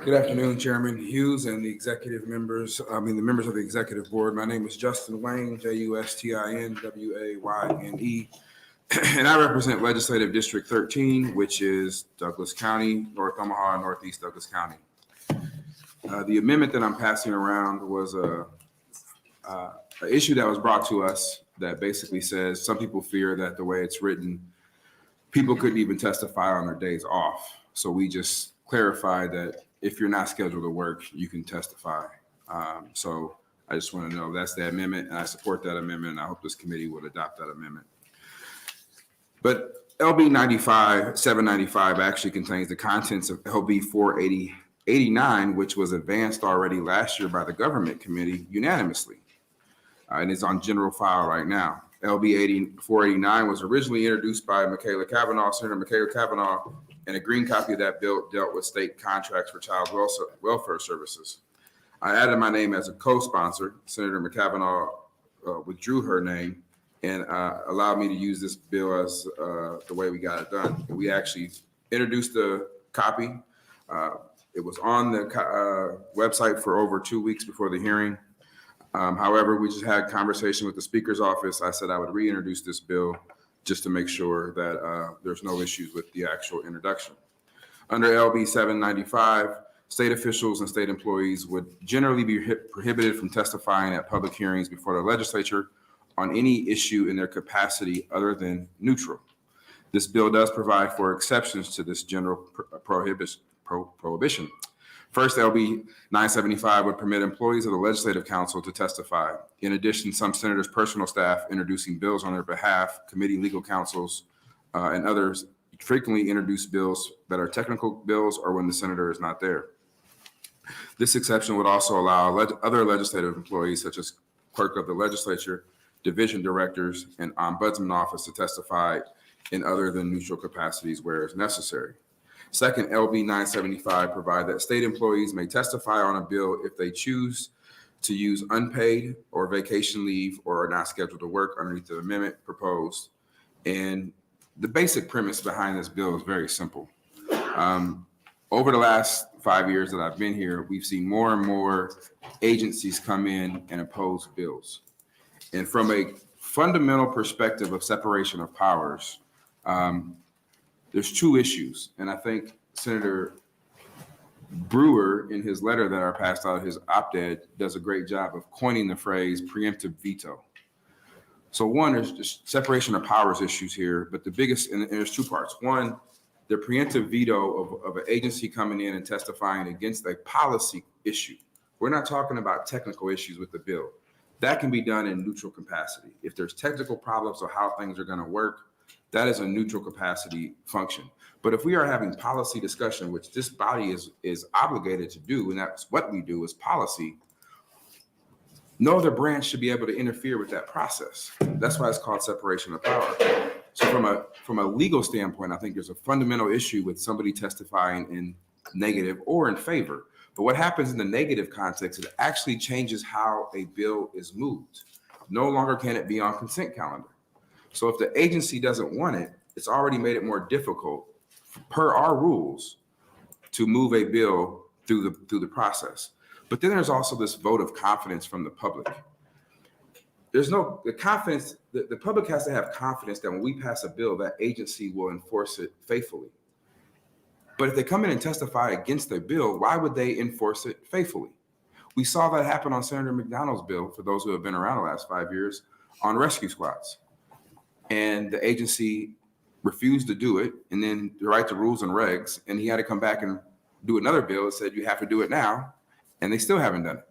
Good afternoon, Chairman Hughes and the executive members, the members of the executive board. My name is Justin Wayne, JUSTIN WAYNE, and I represent Legislative District 13, which is Douglas County, North Omaha, and Northeast Douglas County. The amendment that I'm passing around was an issue that was brought to us that basically says some people fear that the way it's written, people couldn't even testify on their days off. So we just clarified that if you're not scheduled to work, you can testify. So I just want to know that's the amendment, and I support that amendment, and I hope this committee would adopt that amendment. But LB 795 actually contains the contents of LB 489, which was advanced already last year by the government committee unanimously. And it's on general file right now. LB 489 was originally introduced by Senator Michaela Cavanaugh, and a green copy of that bill dealt with state contracts for child welfare services. I added my name as a co-sponsor. Senator McCavanagh withdrew her name and allowed me to use this bill as the way we got it done. We actually introduced the copy. It was on the website for over 2 weeks before the hearing. However, we just had a conversation with the Speaker's office. I said I would reintroduce this bill just to make sure that there's no issues with the actual introduction. Under LB 795, state officials and state employees would generally be prohibited from testifying at public hearings before the legislature on any issue in their capacity other than neutral. This bill does provide for exceptions to this general prohibition. First, LB 975 would permit employees of the Legislative Council to testify. In addition, some senators' personal staff introducing bills on their behalf, committee legal counsels, and others frequently introduce bills that are technical bills or when the senator is not there. This exception would also allow other legislative employees, such as clerk of the legislature, division directors, and ombudsman office to testify in other than neutral capacities where it's necessary. Second, LB 975 provide that state employees may testify on a bill if they choose to use unpaid or vacation leave or are not scheduled to work underneath the amendment proposed. And the basic premise behind this bill is very simple. Over the last 5 years that I've been here, we've seen more and more agencies come in and oppose bills. And from a fundamental perspective of separation of powers, there's two issues. And I think Senator Brewer, in his letter that I passed out, his op-ed, does a great job of coining the phrase preemptive veto. So one, there's just separation of powers issues here, but the biggest, and there's two parts. One, the preemptive veto of an agency coming in and testifying against a policy issue. We're not talking about technical issues with the bill. That can be done in neutral capacity. If there's technical problems or how things are going to work, that is a neutral capacity function. But if we are having policy discussion, which this body is obligated to do, and that's what we do is policy, no other branch should be able to interfere with that process. That's why it's called separation of power. So from a legal standpoint, I think there's a fundamental issue with somebody testifying in negative or in favor. But what happens in the negative context, it actually changes how a bill is moved. No longer can it be on consent calendar. So if the agency doesn't want it, it's already made it more difficult per our rules to move a bill through the process. But then there's also this vote of confidence from the public. There's no, the confidence, the public has to have confidence that when we pass a bill, that agency will enforce it faithfully. But if they come in and testify against the bill, why would they enforce it faithfully? We saw that happen on Senator McDonald's bill, for those who have been around the last 5 years, on rescue squads. And the agency refused to do it, and then to write the rules and regs, and he had to come back and do another bill that said you have to do it now, and they still haven't done it.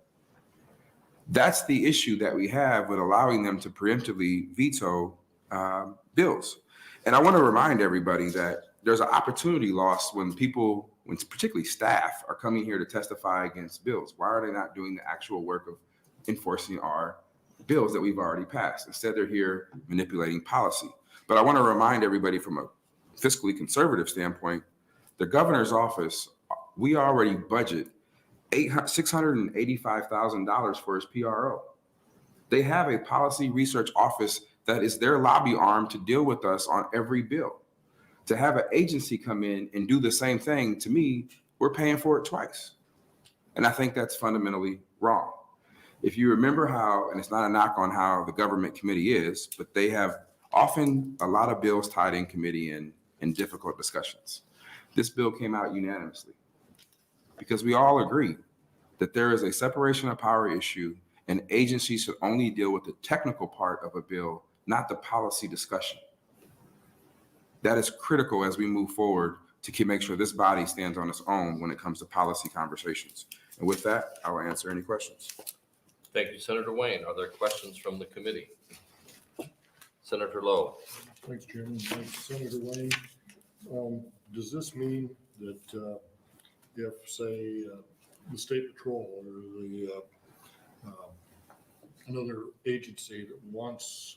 That's the issue that we have with allowing them to preemptively veto bills. And I want to remind everybody that there's an opportunity lost when people, when particularly staff, are coming here to testify against bills. Why are they not doing the actual work of enforcing our bills that we've already passed? Instead, they're here manipulating policy. But I want to remind everybody from a fiscally conservative standpoint, the governor's office, we already budget $685,000 for his PRO. They have a policy research office that is their lobby arm to deal with us on every bill. To have an agency come in and do the same thing, to me, we're paying for it twice. And I think that's fundamentally wrong. If you remember how, and it's not a knock on how the government committee is, but they have often a lot of bills tied in committee in difficult discussions. This bill came out unanimously because we all agree that there is a separation of power issue and agencies should only deal with the technical part of a bill, not the policy discussion. That is critical as we move forward to make sure this body stands on its own when it comes to policy conversations. And with that, I will answer any questions. Thank you, Senator Wayne. Are there questions from the committee? Senator Lowe. Thanks, Chairman. Thanks, Senator Wayne. Does this mean that if, say, the State Patrol or the another agency that wants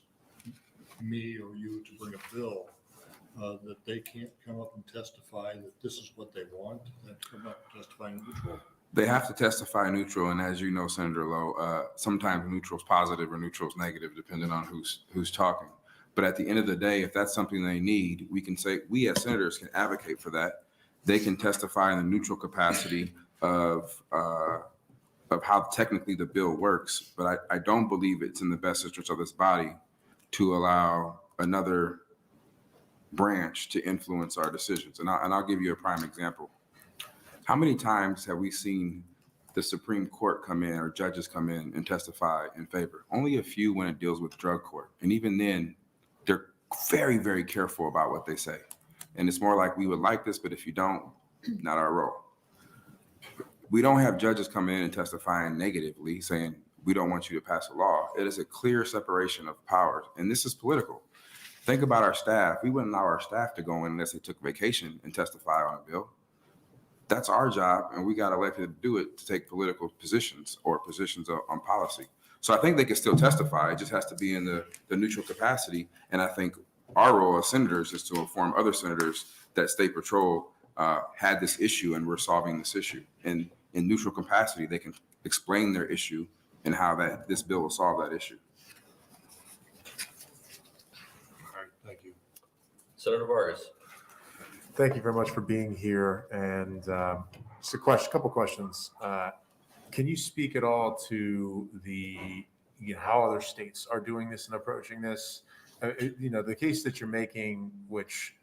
me or you to bring a bill, that they can't come up and testify that this is what they want, and come up and testify neutral? They have to testify neutral, and as you know, Senator Lowe, sometimes neutral is positive or neutral is negative, depending on who's talking. But at the end of the day, if that's something they need, we can say, we as senators can advocate for that. They can testify in the neutral capacity of how technically the bill works. But I don't believe it's in the best interest of this body to allow another branch to influence our decisions. And I'll give you a prime example. How many times have we seen the Supreme Court come in or judges come in and testify in favor? Only a few when it deals with drug court. And even then, they're very, very careful about what they say. And it's more like, we would like this, but if you don't, not our role. We don't have judges come in and testifying negatively, saying, we don't want you to pass a law. It is a clear separation of powers. And this is political. Think about our staff. We wouldn't allow our staff to go in unless they took vacation and testify on a bill. That's our job, and we got elected to do it, to take political positions or positions on policy. So I think they can still testify. It just has to be in the neutral capacity. And I think our role as senators is to inform other senators that State Patrol had this issue and we're solving this issue. And in neutral capacity, they can explain their issue and how this bill will solve that issue. All right, thank you. Senator Vargas. Thank you very much for being here. And just a couple questions. Can you speak at all to how other states are doing this and approaching this? The case that you're making, which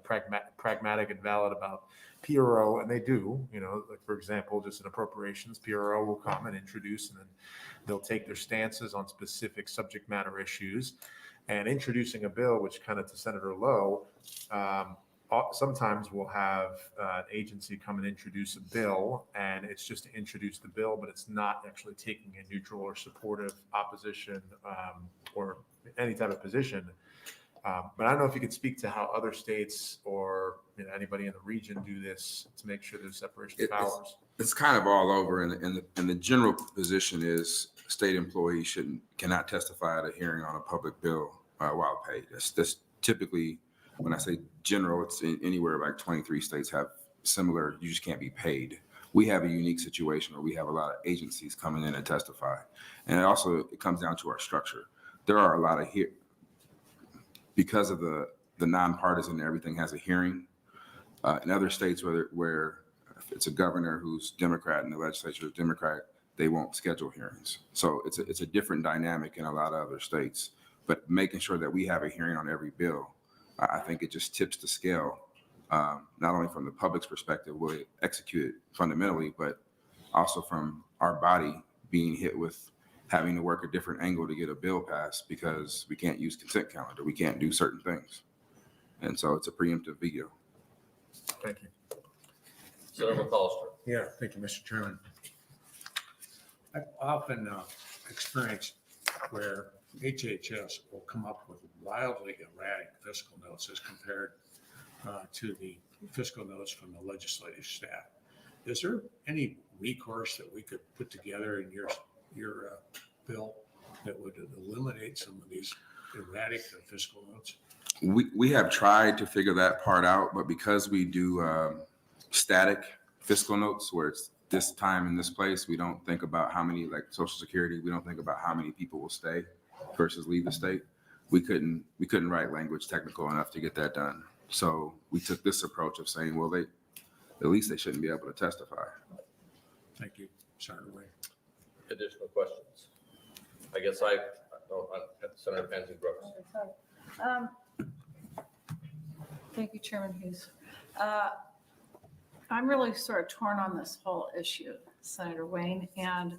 pragmatic and valid about PRO, and they do, like for example, just in appropriations, PRO will come and introduce, and then they'll take their stances on specific subject matter issues. And introducing a bill, which kind of to Senator Lowe, sometimes we'll have an agency come and introduce a bill, and it's just to introduce the bill, but it's not actually taking a neutral or supportive opposition or any type of position. But I don't know if you could speak to how other states or anybody in the region do this to make sure there's separation of powers. It's kind of all over, and the general position is state employees cannot testify at a hearing on a public bill while paid. That's typically, when I say general, it's anywhere like 23 states have similar. You just can't be paid. We have a unique situation where we have a lot of agencies coming in and testify, and it comes down to our structure. There are a lot of because of the nonpartisan, everything has a hearing. In other states where if it's a governor who's Democrat and the legislature is Democrat, they won't schedule hearings. So it's a different dynamic in a lot of other states. But making sure that we have a hearing on every bill, I think it just tips the scale, not only from the public's perspective, will it execute it fundamentally, but also from our body being hit with having to work a different angle to get a bill passed because we can't use consent calendar. We can't do certain things. And so it's a preemptive veto. Thank you. Senator McAllister. Yeah, thank you, Mr. Chairman. I've often experienced where HHS will come up with wildly erratic fiscal notes as compared to the fiscal notes from the legislative staff. Is there any recourse that we could put together in your bill that would eliminate some of these erratic fiscal notes? We have tried to figure that part out, but because we do static fiscal notes where it's this time in this place, we don't think about how many, like Social Security, we don't think about how many people will stay versus leave the state. We couldn't write language technical enough to get that done. So we took this approach of saying, well, at least they shouldn't be able to testify. Thank you, Senator Wayne. Additional questions? I guess Senator Pansy Brooks. Thank you, Chairman Hughes. I'm really sort of torn on this whole issue, Senator Wayne. And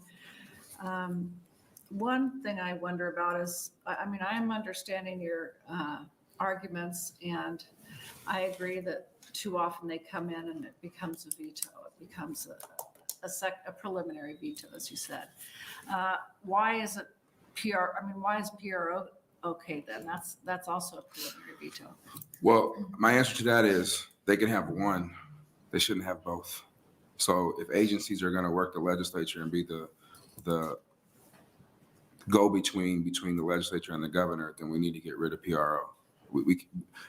one thing I wonder about is, I am understanding your arguments, and I agree that too often they come in and it becomes a veto. It becomes a preliminary veto, as you said. Why is it why is PRO okay then? That's also a preliminary veto. Well, my answer to that is they can have one. They shouldn't have both. So if agencies are going to work the legislature and be the go-between between the legislature and the governor, then we need to get rid of PRO.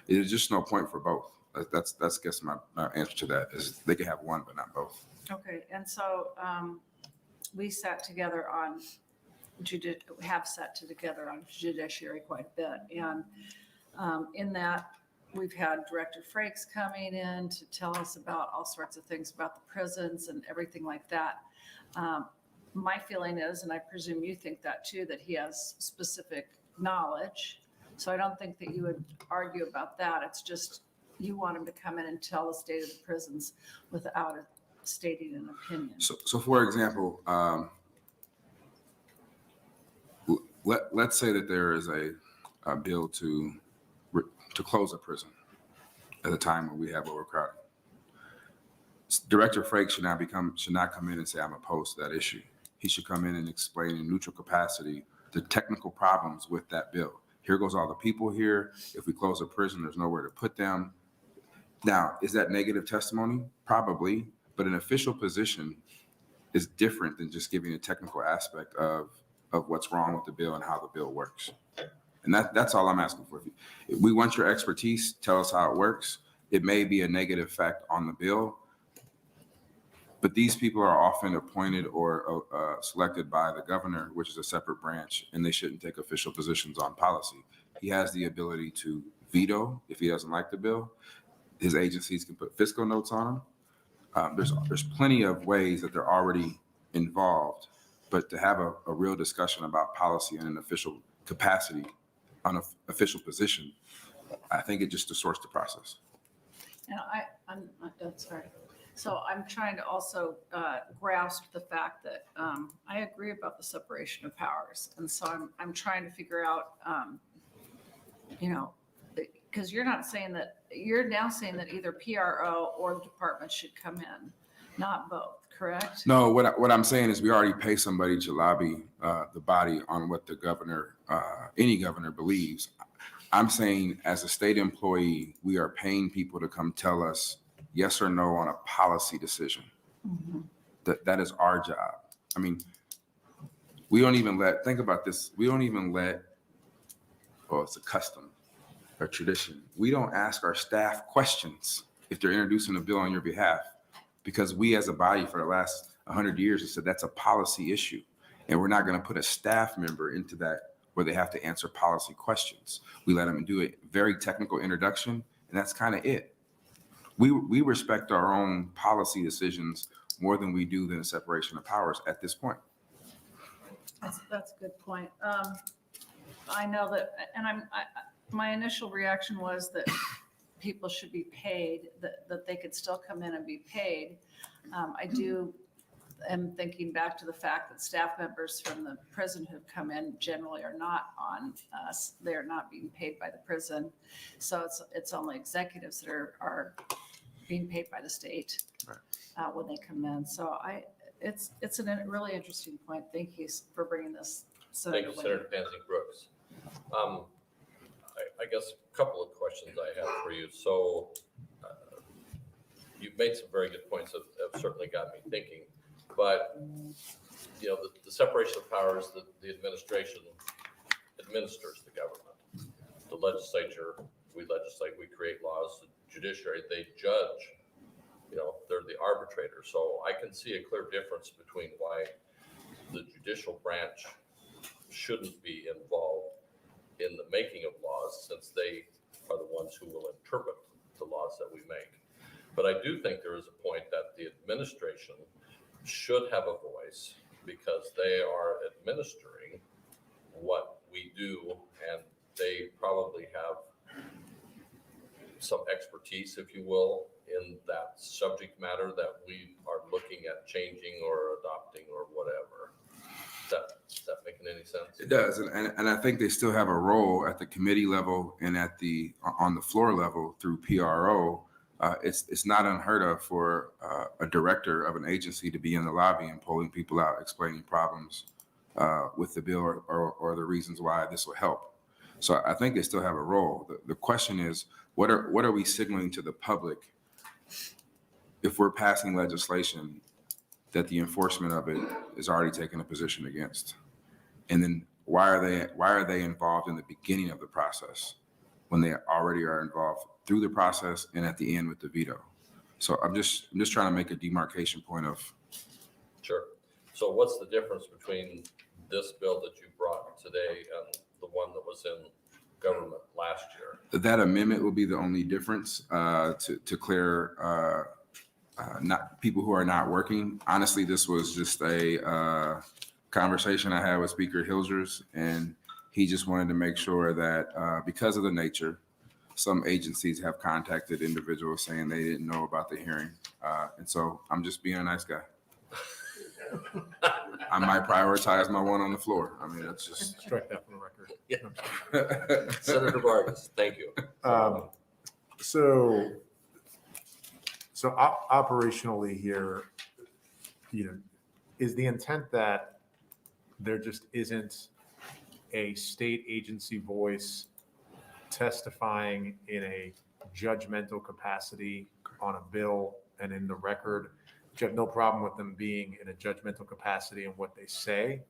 There's just no point for both. That's I guess my answer to that is they can have one, but not both. Okay, and so we sat together on judiciary quite a bit, and in that we've had Director Frakes coming in to tell us about all sorts of things about the prisons and everything like that. My feeling is, and I presume you think that too, that he has specific knowledge. So I don't think that you would argue about that. It's just you want him to come in and tell the state of the prisons without stating an opinion. So for example, let's say that there is a bill to close a prison at a time when we have overcrowding. Director Frakes should not come in and say, I'm opposed to that issue. He should come in and explain in neutral capacity the technical problems with that bill. Here goes all the people here. If we close a prison, there's nowhere to put them. Now, is that negative testimony? Probably, but an official position is different than just giving a technical aspect of what's wrong with the bill and how the bill works. And that's all I'm asking for. If we want your expertise, tell us how it works. It may be a negative effect on the bill, but these people are often appointed or selected by the governor, which is a separate branch, and they shouldn't take official positions on policy. He has the ability to veto if he doesn't like the bill. His agencies can put fiscal notes on them. There's plenty of ways that they're already involved, but to have a real discussion about policy in an official capacity, on an official position, I think it just distorts the process. And I'm not done, sorry. So I'm trying to also grasp the fact that I agree about the separation of powers. And so I'm trying to figure out, because you're not saying that, you're now saying that either PRO or the department should come in, not both, correct? No, what I'm saying is we already pay somebody to lobby the body on what the governor, any governor believes. I'm saying as a state employee, we are paying people to come tell us yes or no on a policy decision. Mhm. That is our job. I mean, we don't even think about this. We don't even well, it's a custom or tradition. We don't ask our staff questions if they're introducing a bill on your behalf, because we as a body for the last 100 years have said that's a policy issue. And we're not going to put a staff member into that where they have to answer policy questions. We let them do a very technical introduction, and that's kind of it. We respect our own policy decisions more than we do the separation of powers at this point. That's a good point. I know that, and my initial reaction was that people should be paid, that they could still come in and be paid. I am thinking back to the fact that staff members from the prison who've come in generally are not on us. They are not being paid by the prison. So it's only executives that are being paid by the state when they come in. So it's a really interesting point. Thank you for bringing this. Thank you, Senator Pansy Brooks. I guess a couple of questions I have for you. So you've made some very good points that have certainly got me thinking. But, the separation of powers, the administration administers the government. The legislature, we legislate, we create laws. The judiciary, they judge. They're the arbitrator. So I can see a clear difference between why the judicial branch shouldn't be involved in the making of laws, since they are the ones who will interpret the laws that we make. But I do think there is a point that the administration should have a voice, because they are administering what we do, and they probably have some expertise, if you will, in that subject matter that we are looking at changing or adopting or whatever. Is that making any sense? It does, and I think they still have a role at the committee level and on the floor level through PRO. It's not unheard of for a director of an agency to be in the lobby and polling people out, explaining problems with the bill or the reasons why this will help. So I think they still have a role. The question is, what are we signaling to the public if we're passing legislation that the enforcement of it is already taking a position against? And then why are they involved in the beginning of the process when they already are involved through the process and at the end with the veto? So I'm just trying to make a demarcation point of. Sure. So what's the difference between this bill that you brought today and the one that was in government last year? That amendment will be the only difference to clear not people who are not working. Honestly, this was just a conversation I had with Speaker Hilgers, and he just wanted to make sure that because of the nature, some agencies have contacted individuals saying they didn't know about the hearing. And so I'm just being a nice guy. I might prioritize my one on the floor. I mean, that's just. Strike that from the record. Yeah. Senator Vargas, thank you. So operationally here, is the intent that there just isn't a state agency voice testifying in a judgmental capacity on a bill and in the record? You have no problem with them being in a judgmental capacity in what they say?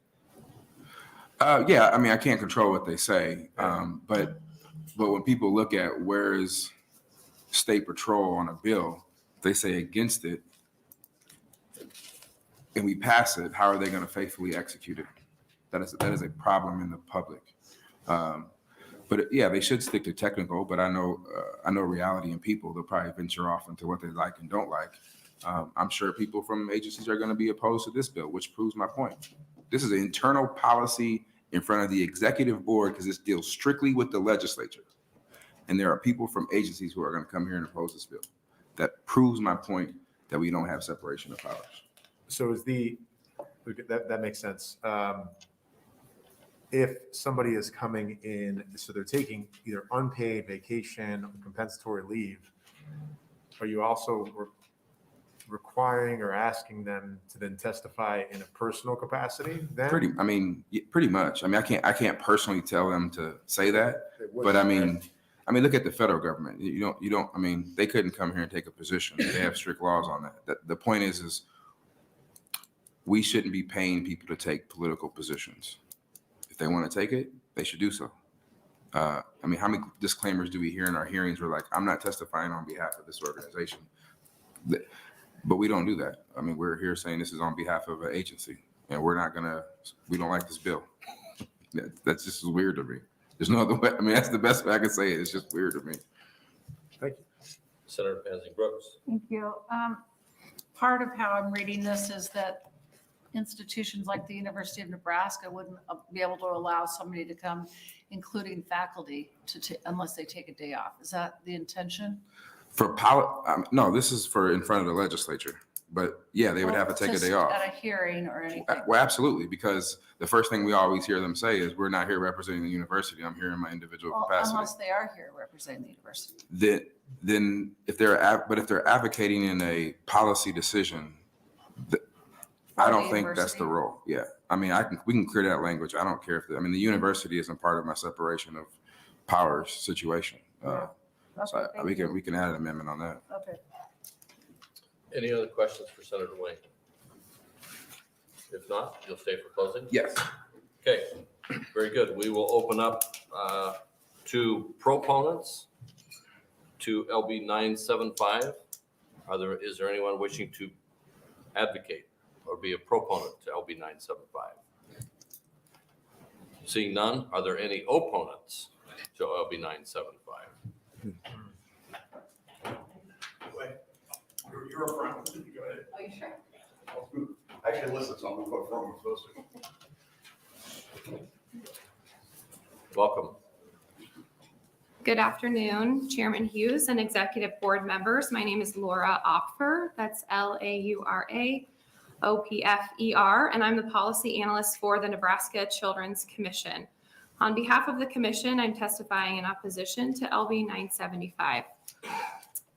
Yeah, I mean, I can't control what they say, but when people look at where is state patrol on a bill, they say against it, and we pass it, how are they going to faithfully execute it? That is a problem in the public. But yeah, they should stick to technical, but I know reality and people, they'll probably venture off into what they like and don't like. I'm sure people from agencies are going to be opposed to this bill, which proves my point. This is an internal policy in front of the executive board because this deals strictly with the legislature. And there are people from agencies who are going to come here and oppose this bill. That proves my point that we don't have separation of powers. So that makes sense. If somebody is coming in, so they're taking either unpaid vacation or compensatory leave, are you also requiring or asking them to then testify in a personal capacity then? Pretty much. I mean, I can't personally tell them to say that, but I mean, look at the federal government. You don't, I mean, they couldn't come here and take a position. They have strict laws on that. The point is we shouldn't be paying people to take political positions. If they want to take it, they should do so. I mean, how many disclaimers do we hear in our hearings where like, I'm not testifying on behalf of this organization? But we don't do that. I mean, we're here saying this is on behalf of an agency, and we don't like this bill. That's just weird to me. There's no other way. I mean, that's the best way I can say it. It's just weird to me. Thank you. Senator Pansy Brooks. Thank you. Part of how I'm reading this is that institutions like the University of Nebraska wouldn't be able to allow somebody to come, including faculty, unless they take a day off. Is that the intention? No, this is for in front of the legislature. But yeah, they would have to take a day off. At a hearing or anything? Well, absolutely, because the first thing we always hear them say is, we're not here representing the university. I'm here in my individual capacity. Unless they are here representing the university. Then if they're advocating in a policy decision, I don't think that's the role. Yeah. I mean, we can clear that language. I don't care the university isn't part of my separation of powers situation. So we can add an amendment on that. Okay. Any other questions for Senator Wayne? If not, you'll stay for closing? Yes. Okay, very good. We will open up to proponents to LB 975. Is there anyone wishing to advocate or be a proponent to LB 975? Seeing none, are there any opponents to LB 975? You're a friend. Go ahead. Are you sure? Actually, listen, so I'm going to put from supposed to. Welcome. Good afternoon, Chairman Hughes and executive board members. My name is Laura Opfer. That's LAURAOPFER, and I'm the policy analyst for the Nebraska Children's Commission. On behalf of the commission, I'm testifying in opposition to LB 975.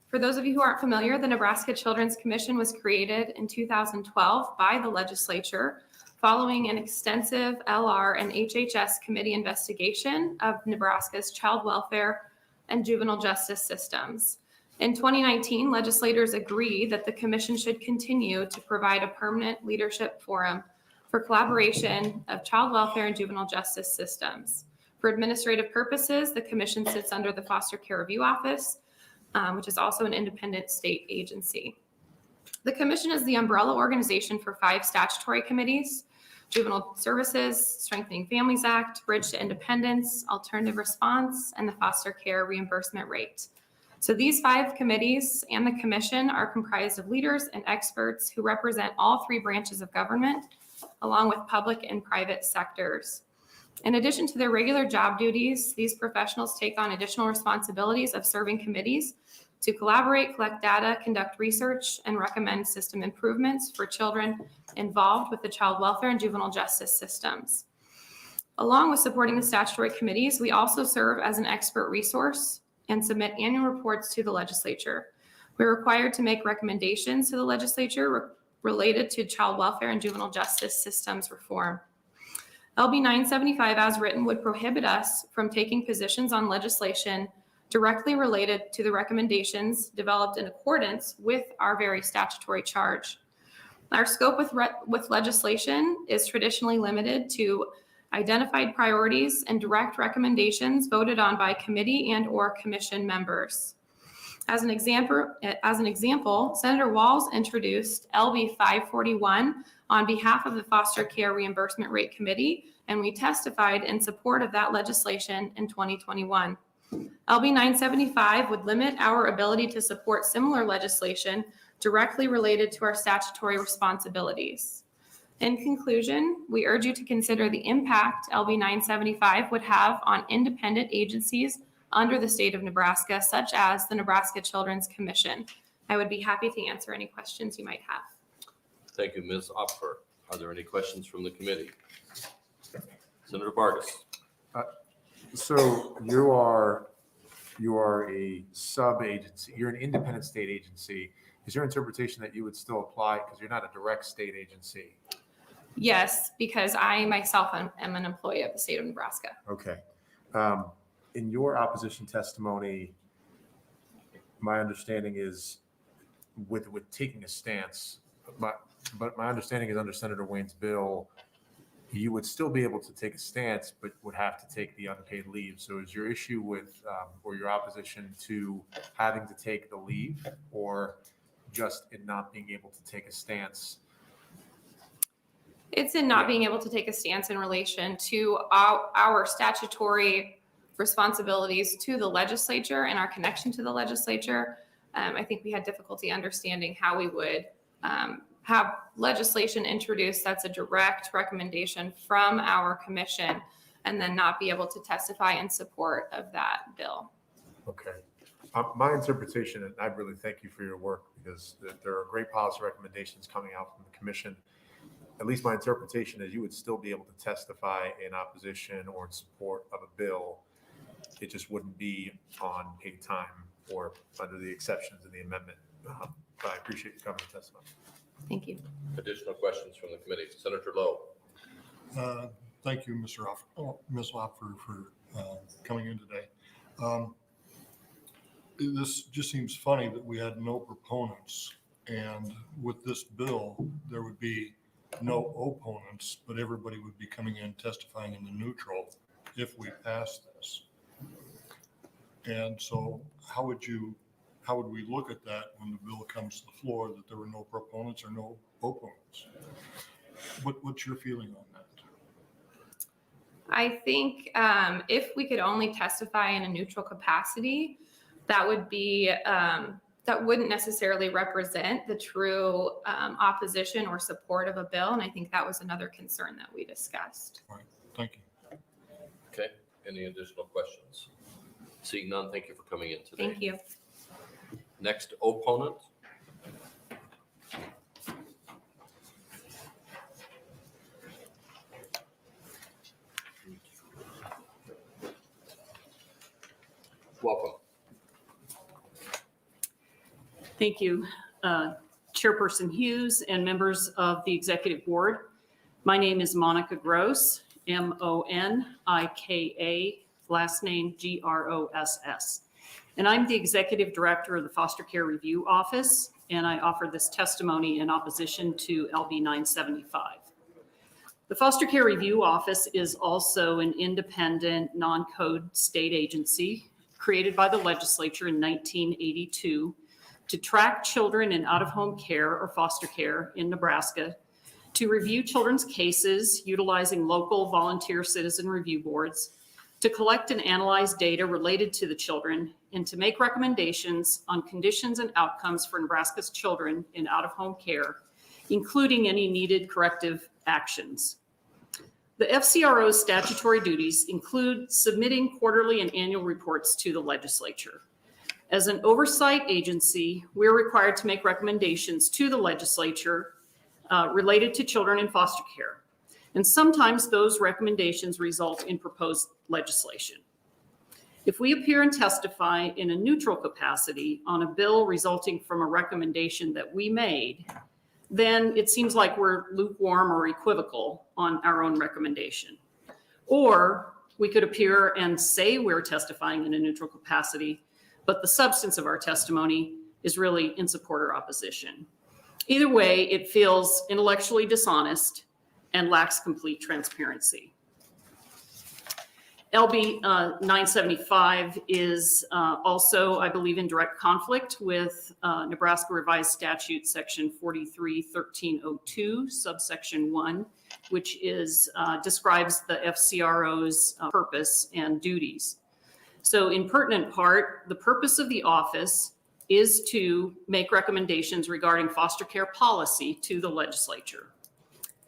For those of you who aren't familiar, the Nebraska Children's Commission was created in 2012 by the legislature following an extensive LR and HHS committee investigation of Nebraska's child welfare and juvenile justice systems. In 2019, legislators agreed that the commission should continue to provide a permanent leadership forum for collaboration of child welfare and juvenile justice systems. For administrative purposes, the commission sits under the Foster Care Review Office, which is also an independent state agency. The commission is the umbrella organization for 5 statutory committees: Juvenile Services, Strengthening Families Act, Bridge to Independence, Alternative Response, and the Foster Care Reimbursement Rate. So these 5 committees and the commission are comprised of leaders and experts who represent all 3 branches of government, along with public and private sectors. In addition to their regular job duties, these professionals take on additional responsibilities of serving committees to collaborate, collect data, conduct research, and recommend system improvements for children involved with the child welfare and juvenile justice systems. Along with supporting the statutory committees, we also serve as an expert resource and submit annual reports to the legislature. We're required to make recommendations to the legislature related to child welfare and juvenile justice systems reform. LB 975 as written would prohibit us from taking positions on legislation directly related to the recommendations developed in accordance with our very statutory charge. Our scope with legislation is traditionally limited to identified priorities and direct recommendations voted on by committee and or commission members. As an example, Senator Walz introduced LB 541 on behalf of the Foster Care Reimbursement Rate Committee, and we testified in support of that legislation in 2021. LB 975 would limit our ability to support similar legislation directly related to our statutory responsibilities. In conclusion, we urge you to consider the impact LB 975 would have on independent agencies under the state of Nebraska, such as the Nebraska Children's Commission. I would be happy to answer any questions you might have. Thank you, Ms. Opfer. Are there any questions from the committee? Senator Vargas. So you are a sub-agency, you're an independent state agency. Is your interpretation that you would still apply because you're not a direct state agency? Yes, because I myself am an employee of the state of Nebraska. Okay. In your opposition testimony, my understanding is with taking a stance, but my understanding is under Senator Wayne's bill, you would still be able to take a stance, but would have to take the unpaid leave. So is your issue with, or your opposition to having to take the leave, or just in not being able to take a stance? It's in not being able to take a stance in relation to our statutory responsibilities to the legislature and our connection to the legislature. I think we had difficulty understanding how we would have legislation introduced that's a direct recommendation from our commission and then not be able to testify in support of that bill. Okay. My interpretation, and I really thank you for your work, because there are great policy recommendations coming out from the commission. At least my interpretation is you would still be able to testify in opposition or in support of a bill. It just wouldn't be on paid time or under the exceptions in the amendment. But I appreciate you coming to testify. Thank you. Additional questions from the committee? Senator Lowe. Thank you, Ms. Opfer, for coming in today. This just seems funny that we had no proponents, and with this bill, there would be no opponents, but everybody would be coming in testifying in the neutral if we pass this. And so how would we look at that when the bill comes to the floor, that there were no proponents or no opponents? What's your feeling on that? I think if we could only testify in a neutral capacity, that would be that wouldn't necessarily represent the true opposition or support of a bill. And I think that was another concern that we discussed. All right, thank you. Okay, any additional questions? Seeing none, thank you for coming in today. Thank you. Next opponent. Welcome. Thank you, Chairperson Hughes and members of the Executive Board. My name is Monica Gross, M-O-N-I-K-A, last name G-R-O-S-S. And I'm the Executive Director of the Foster Care Review Office, and I offer this testimony in opposition to LB 975. The Foster Care Review Office is also an independent, non-code state agency created by the legislature in 1982 to track children in out-of-home care or foster care in Nebraska, to review children's cases utilizing local volunteer citizen review boards, to collect and analyze data related to the children, and to make recommendations on conditions and outcomes for Nebraska's children in out-of-home care, including any needed corrective actions. The FCRO's statutory duties include submitting quarterly and annual reports to the legislature. As an oversight agency, we're required to make recommendations to the legislature related to children in foster care. And sometimes those recommendations result in proposed legislation. If we appear and testify in a neutral capacity on a bill resulting from a recommendation that we made, then it seems like we're lukewarm or equivocal on our own recommendation. Or we could appear and say we're testifying in a neutral capacity, but the substance of our testimony is really in support or opposition. Either way, it feels intellectually dishonest and lacks complete transparency. LB 975 is also, I believe, in direct conflict with Nebraska Revised Statute Section 43-1302, subsection 1, which describes the FCRO's purpose and duties. So in pertinent part, the purpose of the office is to make recommendations regarding foster care policy to the legislature.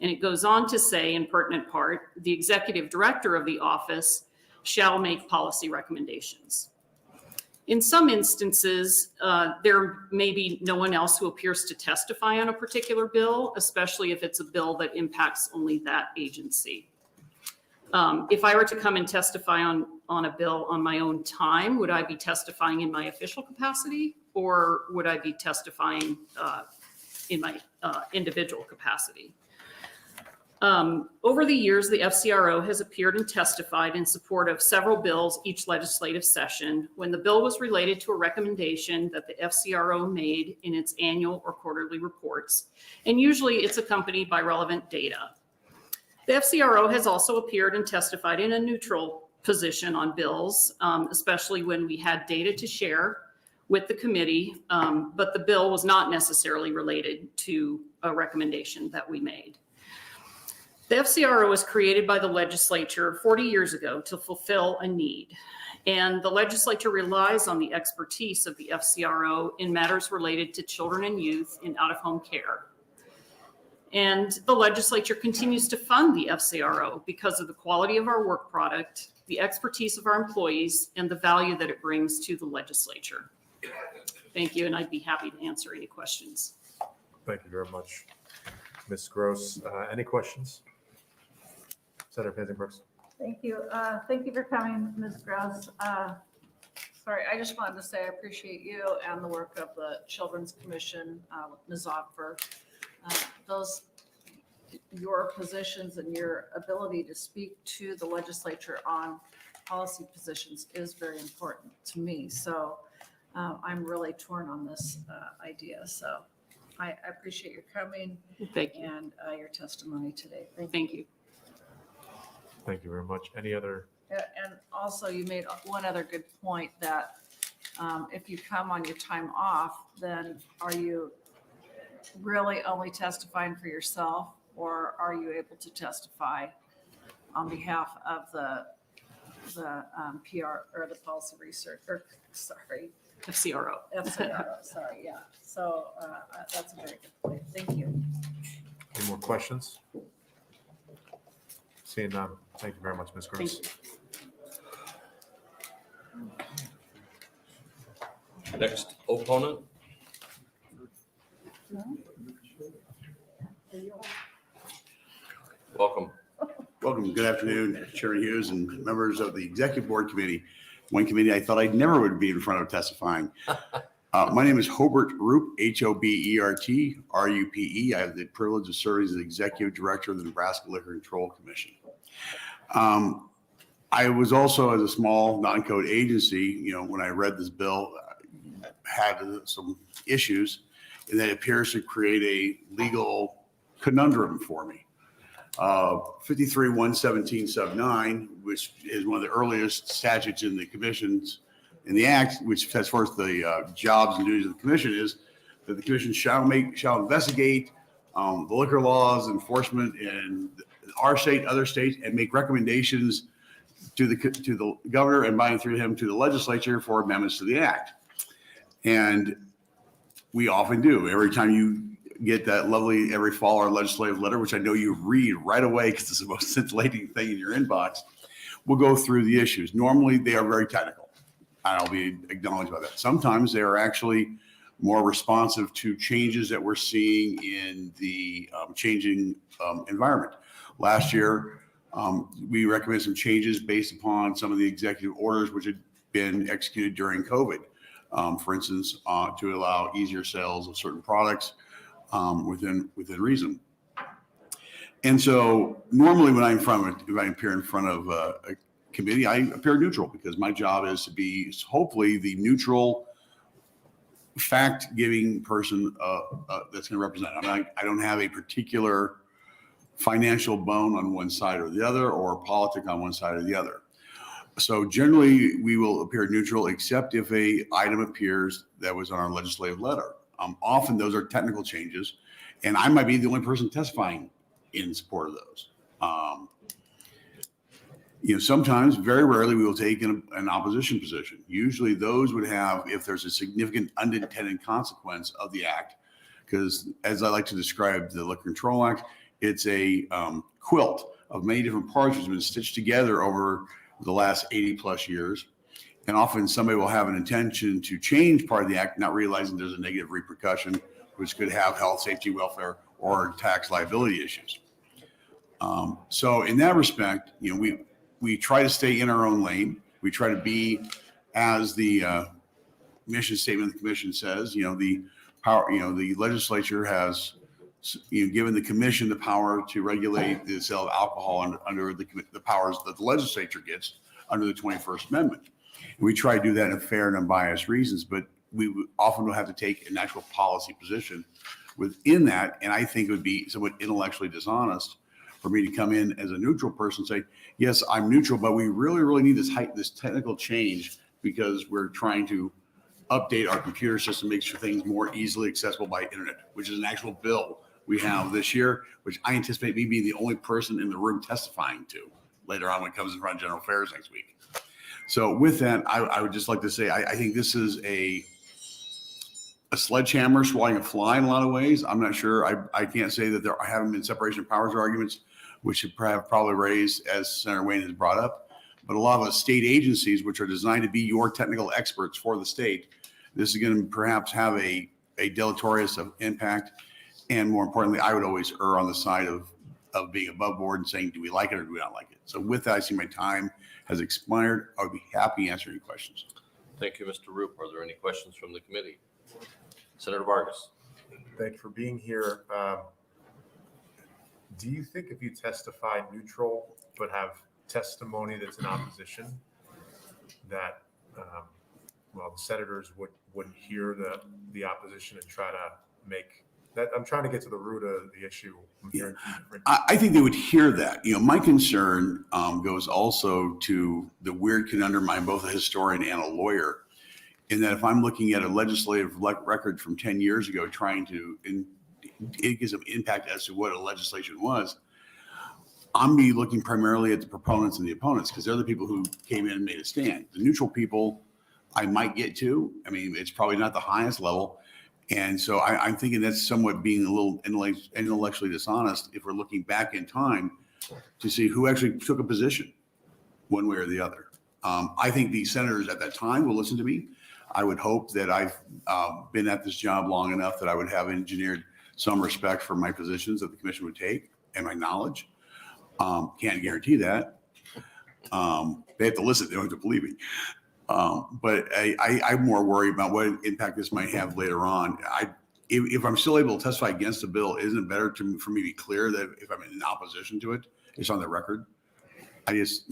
And it goes on to say, in pertinent part, the executive director of the office shall make policy recommendations. In some instances, there may be no one else who appears to testify on a particular bill, especially if it's a bill that impacts only that agency. If I were to come and testify on a bill on my own time, would I be testifying in my official capacity, or would I be testifying in my individual capacity? Over the years, the FCRO has appeared and testified in support of several bills each legislative session when the bill was related to a recommendation that the FCRO made in its annual or quarterly reports, and usually it's accompanied by relevant data. The FCRO has also appeared and testified in a neutral position on bills, especially when we had data to share with the committee, but the bill was not necessarily related to a recommendation that we made. The FCRO was created by the legislature 40 years ago to fulfill a need, and the legislature relies on the expertise of the FCRO in matters related to children and youth in out-of-home care. And the legislature continues to fund the FCRO because of the quality of our work product, the expertise of our employees, and the value that it brings to the legislature. Thank you, and I'd be happy to answer any questions. Thank you very much, Ms. Gross. Any questions? Senator Penzing-Brooks. Thank you. Thank you for coming, Ms. Gross. Sorry, I just wanted to say I appreciate you and the work of the Children's Commission, Ms. Opfer. Your positions and your ability to speak to the legislature on policy positions is very important to me. So I'm really torn on this idea. So I appreciate your coming. Thank you. And your testimony today. Thank you. Thank you very much. Any other? And also you made one other good point that if you come on your time off, then are you really only testifying for yourself, or are you able to testify on behalf of the PR or the policy research, or sorry, FCRO. FCRO, sorry, yeah. So that's a very good point. Thank you. Any more questions? Seeing none. Thank you very much, Ms. Gross. Next opponent. Welcome. Welcome. Good afternoon, Chairman Hughes and members of the Executive Board Committee. One committee I thought I never would be in front of testifying. My name is Hobert Rupe, H-O-B-E-R-T, R-U-P-E. I have the privilege of serving as the Executive Director of the Nebraska Liquor Control Commission. I was also, as a small non-code agency, when I read this bill, had some issues, and that appears to create a legal conundrum for me. 53-117 sub 9, which is one of the earliest statutes in the commissions, in the act, which sets forth the jobs and duties of the commission, is that the commission shall investigate the liquor laws, enforcement in our state, other states, and make recommendations to the governor and by and through him to the legislature for amendments to the act. And we often do. Every time you get that lovely every fall our legislative letter, which I know you read right away because it's the most scintillating thing in your inbox, we'll go through the issues. Normally they are very technical, and I'll be acknowledged by that. Sometimes they are actually more responsive to changes that we're seeing in the changing environment. Last year, we recommended some changes based upon some of the executive orders which had been executed during COVID. For instance, to allow easier sales of certain products within reason. And so normally when if I appear in front of a committee, I appear neutral because my job is to be hopefully the neutral fact-giving person that's going to represent. I don't have a particular financial bone on one side or the other, or politic on one side or the other. So generally we will appear neutral except if a item appears that was on our legislative letter. Often those are technical changes, and I might be the only person testifying in support of those. Sometimes, very rarely, we will take an opposition position. Usually those would have, if there's a significant unintended consequence of the act, because as I like to describe the Liquor Control Act, it's a quilt of many different parts which have been stitched together over the last 80 plus years. And often somebody will have an intention to change part of the act, not realizing there's a negative repercussion, which could have health, safety, welfare, or tax liability issues. So in that respect, we try to stay in our own lane. We try to be, as the mission statement of the commission says, the power, the legislature has given the commission the power to regulate the sale of alcohol under the powers that the legislature gets under the 21st Amendment. And we try to do that in fair and unbiased reasons, but we often will have to take an actual policy position within that. And I think it would be somewhat intellectually dishonest for me to come in as a neutral person and say, yes, I'm neutral, but we really, really need this technical change because we're trying to update our computer system, make sure things more easily accessible by internet, which is an actual bill we have this year, which I anticipate me being the only person in the room testifying to later on when it comes in front of General Affairs next week. So with that, I would just like to say, I think this is a sledgehammer swatting a fly in a lot of ways. I'm not sure. I can't say that there haven't been separation of powers arguments, which should have probably raised, as Senator Wayne has brought up. But a lot of the state agencies, which are designed to be your technical experts for the state, this is going to perhaps have a deleterious impact. And more importantly, I would always err on the side of being above board and saying, do we like it or do we not like it? So with that, I see my time has expired. I would be happy to answer any questions. Thank you, Mr. Roop. Are there any questions from the committee? Senator Vargas. Thank you for being here. Do you think if you testify neutral but have testimony that's in opposition, that the senators wouldn't hear the opposition and try to make that? I'm trying to get to the root of the issue. I think they would hear that. My concern goes also to the weird conundrum. I'm both a historian and a lawyer, in that if I'm looking at a legislative record from 10 years ago, trying to it gives some impact as to what a legislation was, I'm be looking primarily at the proponents and the opponents, because they're the people who came in and made a stand. The neutral people I might get to. I mean, it's probably not the highest level. And so I'm thinking that's somewhat being a little intellectually dishonest if we're looking back in time to see who actually took a position one way or the other. I think the senators at that time will listen to me. I would hope that I've been at this job long enough that I would have engineered some respect for my positions that the commission would take and my knowledge. Can't guarantee that. They have to listen. They don't have to believe me. But I'm more worried about what impact this might have later on. If I'm still able to testify against the bill, isn't it better for me to be clear that if I'm in opposition to it, it's on the record? I just,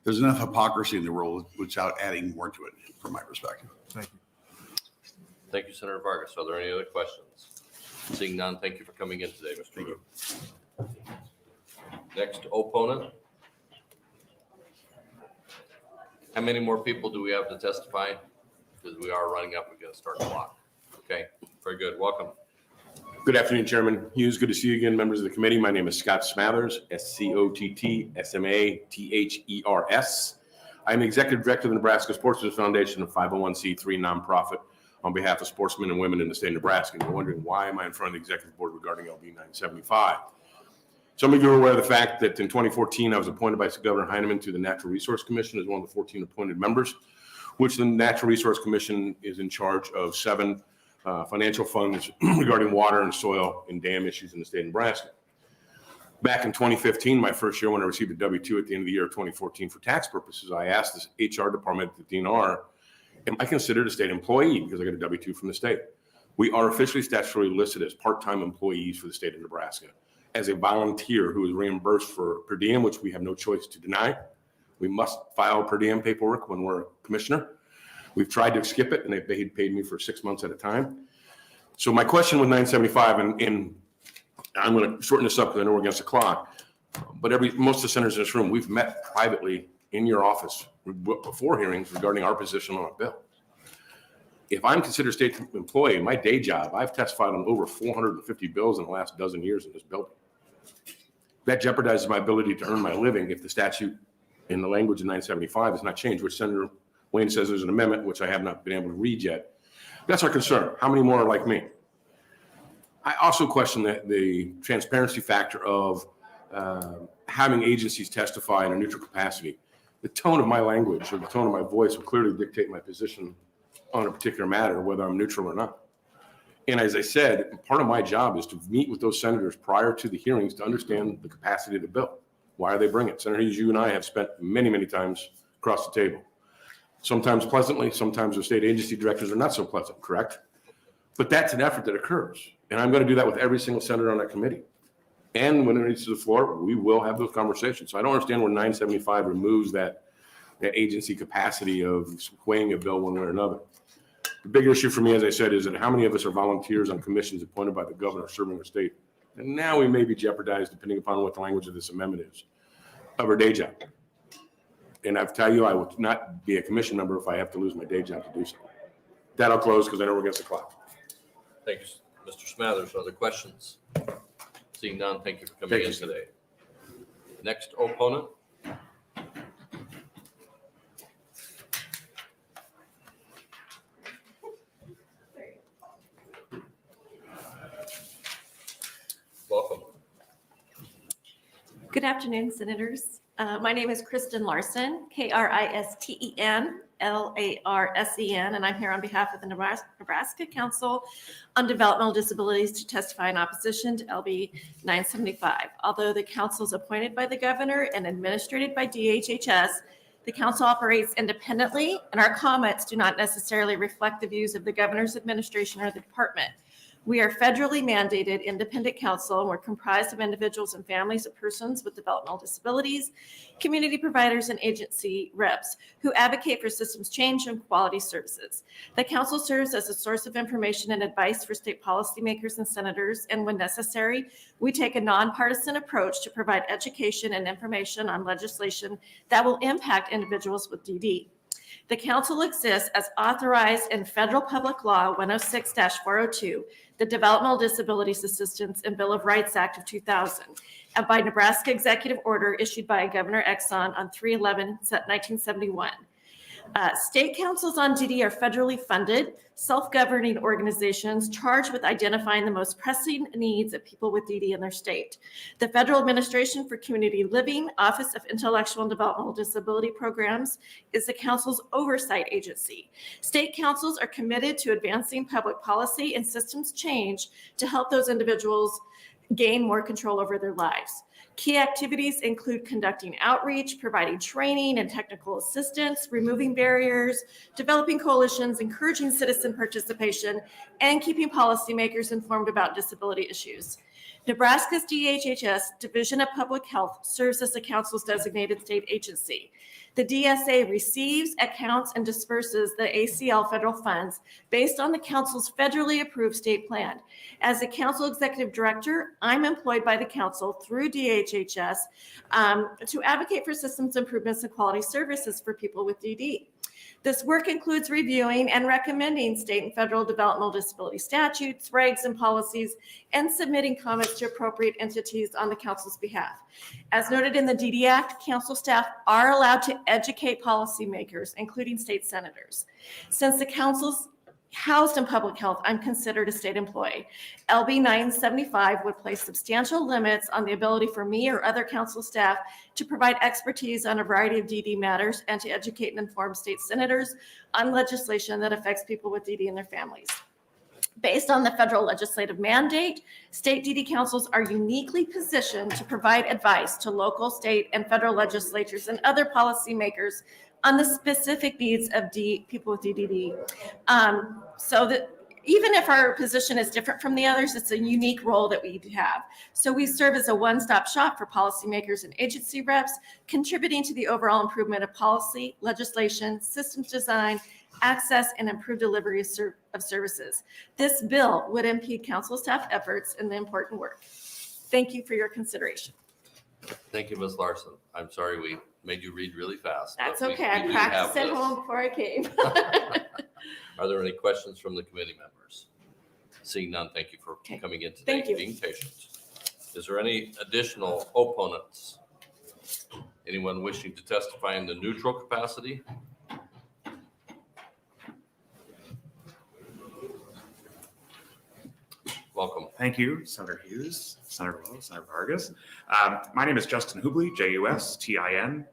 there's enough hypocrisy in the world without adding more to it from my perspective. Thank you. Thank you, Senator Vargas. Are there any other questions? Seeing none, thank you for coming in today, Mr. Roop. Next opponent. How many more people do we have to testify? Because we are running up against our clock. Okay, very good. Welcome. Good afternoon, Chairman Hughes. Good to see you again, members of the committee. My name is Scott Smathers, SCOTTSMATHERS. I'm Executive Director of the Nebraska Sportsman's Foundation, a 501c3 nonprofit on behalf of sportsmen and women in the state of Nebraska. And you're wondering, why am I in front of the executive board regarding LB 975? Some of you are aware of the fact that in 2014, I was appointed by Governor Heineman to the Natural Resource Commission as one of the 14 appointed members, which the Natural Resource Commission is in charge of 7 financial funds regarding water and soil and dam issues in the state of Nebraska. Back in 2015, my first year when I received a W-2 at the end of the year of 2014 for tax purposes, I asked the HR department at the DNR, am I considered a state employee because I got a W-2 from the state? We are officially statutorily listed as part-time employees for the state of Nebraska. As a volunteer who is reimbursed for per diem, which we have no choice to deny. We must file per diem paperwork when we're a commissioner. We've tried to skip it, and they paid me for 6 months at a time. So my question with 975, and I'm going to shorten this up because I know we're against the clock, but most of the senators in this room, we've met privately in your office before hearings regarding our position on a bill. If I'm considered a state employee in my day job, I've testified on over 450 bills in the last dozen years in this building. That jeopardizes my ability to earn my living if the statute in the language of 975 is not changed, which Senator Wayne says there's an amendment, which I have not been able to read yet. That's our concern. How many more are like me? I also question the transparency factor of having agencies testify in a neutral capacity. the tone of my language or the tone of my voice will clearly dictate my position on a particular matter, whether I'm neutral or not. And as I said, part of my job is to meet with those senators prior to the hearings to understand the capacity of the bill. Why are they bringing it? Senator Hughes, you and I have spent many, many times across the table. Sometimes pleasantly, sometimes with state agency directors are not so pleasant, correct? But that's an effort that occurs. And I'm going to do that with every single senator on that committee. And when it reaches the floor, we will have those conversations. So I don't understand where 975 removes that agency capacity of swaying a bill one way or another. The big issue for me, as I said, is that how many of us are volunteers on commissions appointed by the governor serving our state? And now we may be jeopardized, depending upon what the language of this amendment is, of our day job. And I tell you, I will not be a commission member if I have to lose my day job to do so. That'll close because I know we're against the clock. Thank you, Mr. Smathers. Other questions? Seeing none, thank you for coming in today. Next opponent. Welcome. Good afternoon, Senators. My name is Kristen Larson, Kristen Larsen, and I'm here on behalf of the Nebraska Council on Developmental Disabilities to testify in opposition to LB 975. Although the council is appointed by the governor and administered by DHHS, the council operates independently, and our comments do not necessarily reflect the views of the governor's administration or the department. We are federally mandated independent council, and we're comprised of individuals and families of persons with developmental disabilities, community providers, and agency reps who advocate for systems change and quality services. The council serves as a source of information and advice for state policymakers and senators, and when necessary, we take a nonpartisan approach to provide education and information on legislation that will impact individuals with DD. The council exists as authorized in Federal Public Law 106-402, the Developmental Disabilities Assistance and Bill of Rights Act of 2000, and by Nebraska Executive Order issued by Governor Exxon on 3/11/1971. State councils on DD are federally funded, self-governing organizations charged with identifying the most pressing needs of people with DD in their state. The Federal Administration for Community Living, Office of Intellectual and Developmental Disability Programs, is the council's oversight agency. State councils are committed to advancing public policy and systems change to help those individuals gain more control over their lives. Key activities include conducting outreach, providing training and technical assistance, removing barriers, developing coalitions, encouraging citizen participation, and keeping policymakers informed about disability issues. Nebraska's DHHS Division of Public Health serves as the council's designated state agency. The DSA receives, accounts, and disperses the ACL federal funds based on the council's federally approved state plan. As the council executive director, I'm employed by the council through DHHS to advocate for systems improvements and quality services for people with DD. This work includes reviewing and recommending state and federal developmental disability statutes, regs, and policies, and submitting comments to appropriate entities on the council's behalf. As noted in the DD Act, council staff are allowed to educate policymakers, including state senators. Since the council's housed in public health, I'm considered a state employee. LB 975 would place substantial limits on the ability for me or other council staff to provide expertise on a variety of DD matters and to educate and inform state senators on legislation that affects people with DD and their families. Based on the federal legislative mandate, state DD councils are uniquely positioned to provide advice to local, state, and federal legislatures and other policymakers on the specific needs of people with DDD. So that even if our position is different from the others, it's a unique role that we have. So we serve as a one-stop shop for policymakers and agency reps, contributing to the overall improvement of policy, legislation, systems design, access, and improved delivery of services. This bill would impede council staff efforts in the important work. Thank you for your consideration. Thank you, Ms. Larson. I'm sorry we made you read really fast. That's but okay. we I do have practiced at this. home before I came. Are there any questions from the committee members? Seeing none, thank you for coming in today Thank you. and being patient. Is there any additional opponents? Anyone wishing to testify in the neutral capacity? Welcome. Thank you, Senator Hughes, Senator Lowe, Senator Vargas. My name is Justin Hubley, Justin.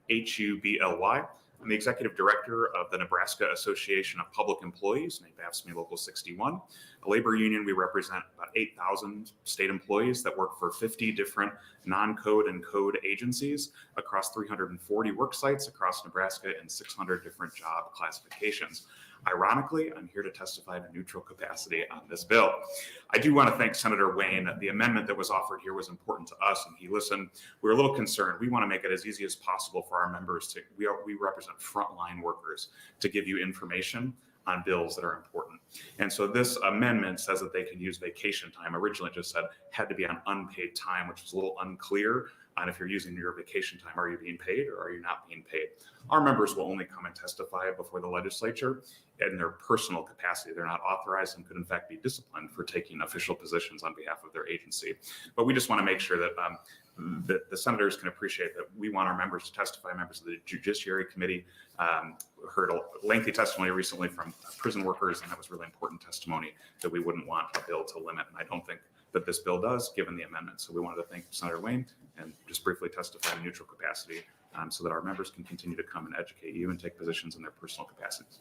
I'm the Executive Director of the Nebraska Association of Public Employees, named AFSCME Local 61. A labor union, we represent about 8,000 state employees that work for 50 different non-code and code agencies across 340 work sites across Nebraska in 600 different job classifications. Ironically, I'm here to testify in a neutral capacity on this bill. I do want to thank Senator Wayne. The amendment that was offered here was important to us, and he listened. We were a little concerned. We want to make it as easy as possible for our members to, we represent frontline workers, to give you information on bills that are important. And so this amendment says that they can use vacation time. Originally it just said had to be on unpaid time, which was a little unclear on if you're using your vacation time, are you being paid or are you not being paid? Our members will only come and testify before the legislature in their personal capacity. They're not authorized and could in fact be disciplined for taking official positions on behalf of their agency. But we just want to make sure that that the senators can appreciate that we want our members to testify. Members of the Judiciary Committee heard a lengthy testimony recently from prison workers, and that was really important testimony that we wouldn't want a bill to limit. And I don't think that this bill does, given the amendment. So we wanted to thank Senator Wayne and just briefly testify in neutral capacity so that our members can continue to come and educate you and take positions in their personal capacities.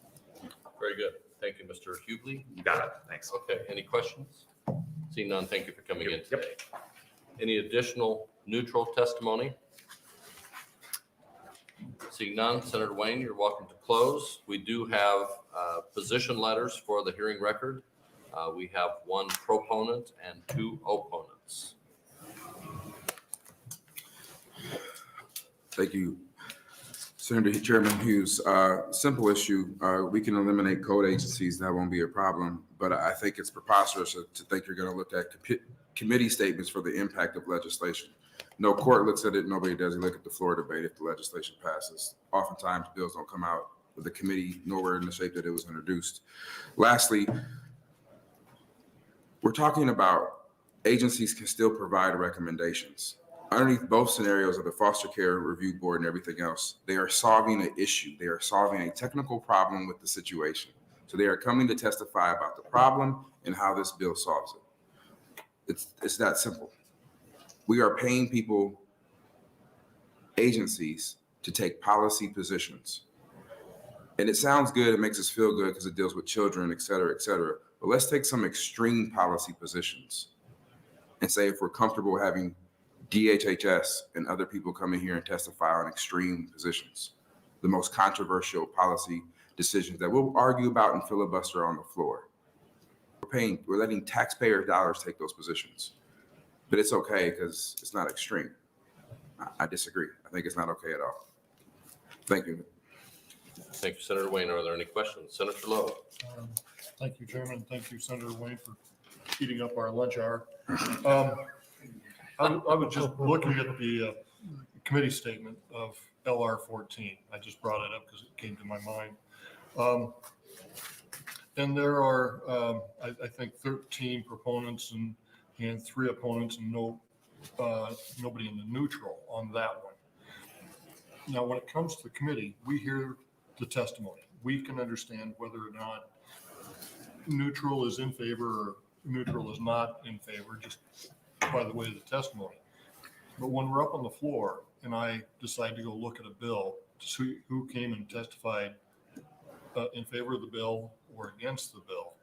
Very good. Thank you, Mr. Hubley. You got it. Thanks. Okay, any questions? Seeing none, thank you for coming in today. Any additional neutral testimony? Seeing none, Senator Wayne, you're welcome to close. We do have position letters for the hearing record. We have one proponent and two opponents. Thank you, Senator Chairman Hughes. Simple issue. We can eliminate code agencies. That won't be a problem. But I think it's preposterous to think you're going to look at committee statements for the impact of legislation. No court looks at it. Nobody does. You look at the floor debate if the legislation passes. Oftentimes, bills don't come out with the committee nowhere in the shape that it was introduced. Lastly, we're talking about agencies can still provide recommendations. Underneath both scenarios of the foster care review board and everything else, they are solving an issue. They are solving a technical problem with the situation. So they are coming to testify about the problem and how this bill solves it. It's that simple. We are paying people, agencies, to take policy positions. And it sounds good, it makes us feel good because it deals with children, et cetera, et cetera. But let's take some extreme policy positions and say if we're comfortable having DHHS and other people come in here and testify on extreme positions, the most controversial policy decisions that we'll argue about and filibuster on the floor. We're letting taxpayer dollars take those positions. But it's okay because it's not extreme. I disagree. I think it's not okay at all. Thank you. Thank you, Senator Wayne. Are there any questions? Senator Lowe. Thank you, Chairman. Thank you, Senator Wayne, for eating up our lunch hour. I was just looking at the committee statement of LR 14. I just brought it up because it came to my mind. And there are, I think, 13 proponents and 3 opponents and nobody in the neutral on that one. Now, when it comes to the committee, we hear the testimony. We can understand whether or not neutral is in favor or neutral is not in favor, just by the way of the testimony. But when we're up on the floor and I decide to go look at a bill to see who came and testified in favor of the bill or against the bill,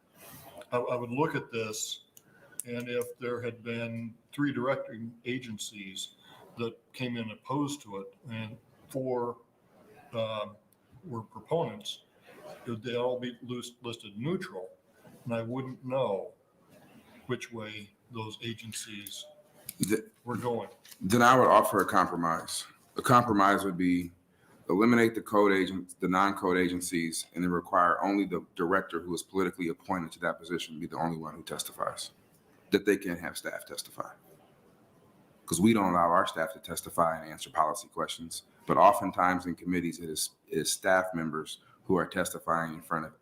I would look at this, and if there had been 3 directing agencies that came in opposed to it and 4 were proponents, would they all be listed neutral? And I wouldn't know which way those agencies were going. Then I would offer a compromise. A compromise would be eliminate the code agents, the non-code agencies, and then require only the director who is politically appointed to that position to be the only one who testifies. That they can't have staff testify. Because we don't allow our staff to testify and answer policy questions. But oftentimes in committees, it is staff members who are testifying in front of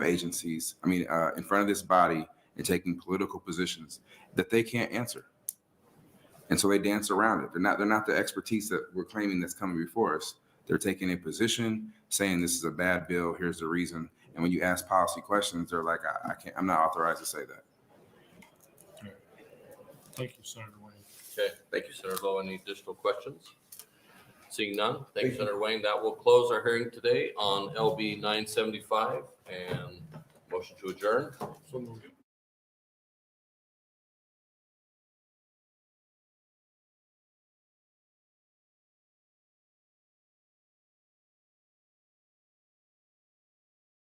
agencies, in front of this body and taking political positions that they can't answer. And so they dance around it. They're not the expertise that we're claiming that's coming before us. They're taking a position, saying this is a bad bill, here's the reason. And when you ask policy questions, they're like, I'm not authorized to say that. Thank you, Senator Wayne. Okay, thank you, Senator Lowe. Any additional questions? Seeing none, thank you, Senator Wayne. That will close our hearing today on LB 975 and motion to adjourn. So moved.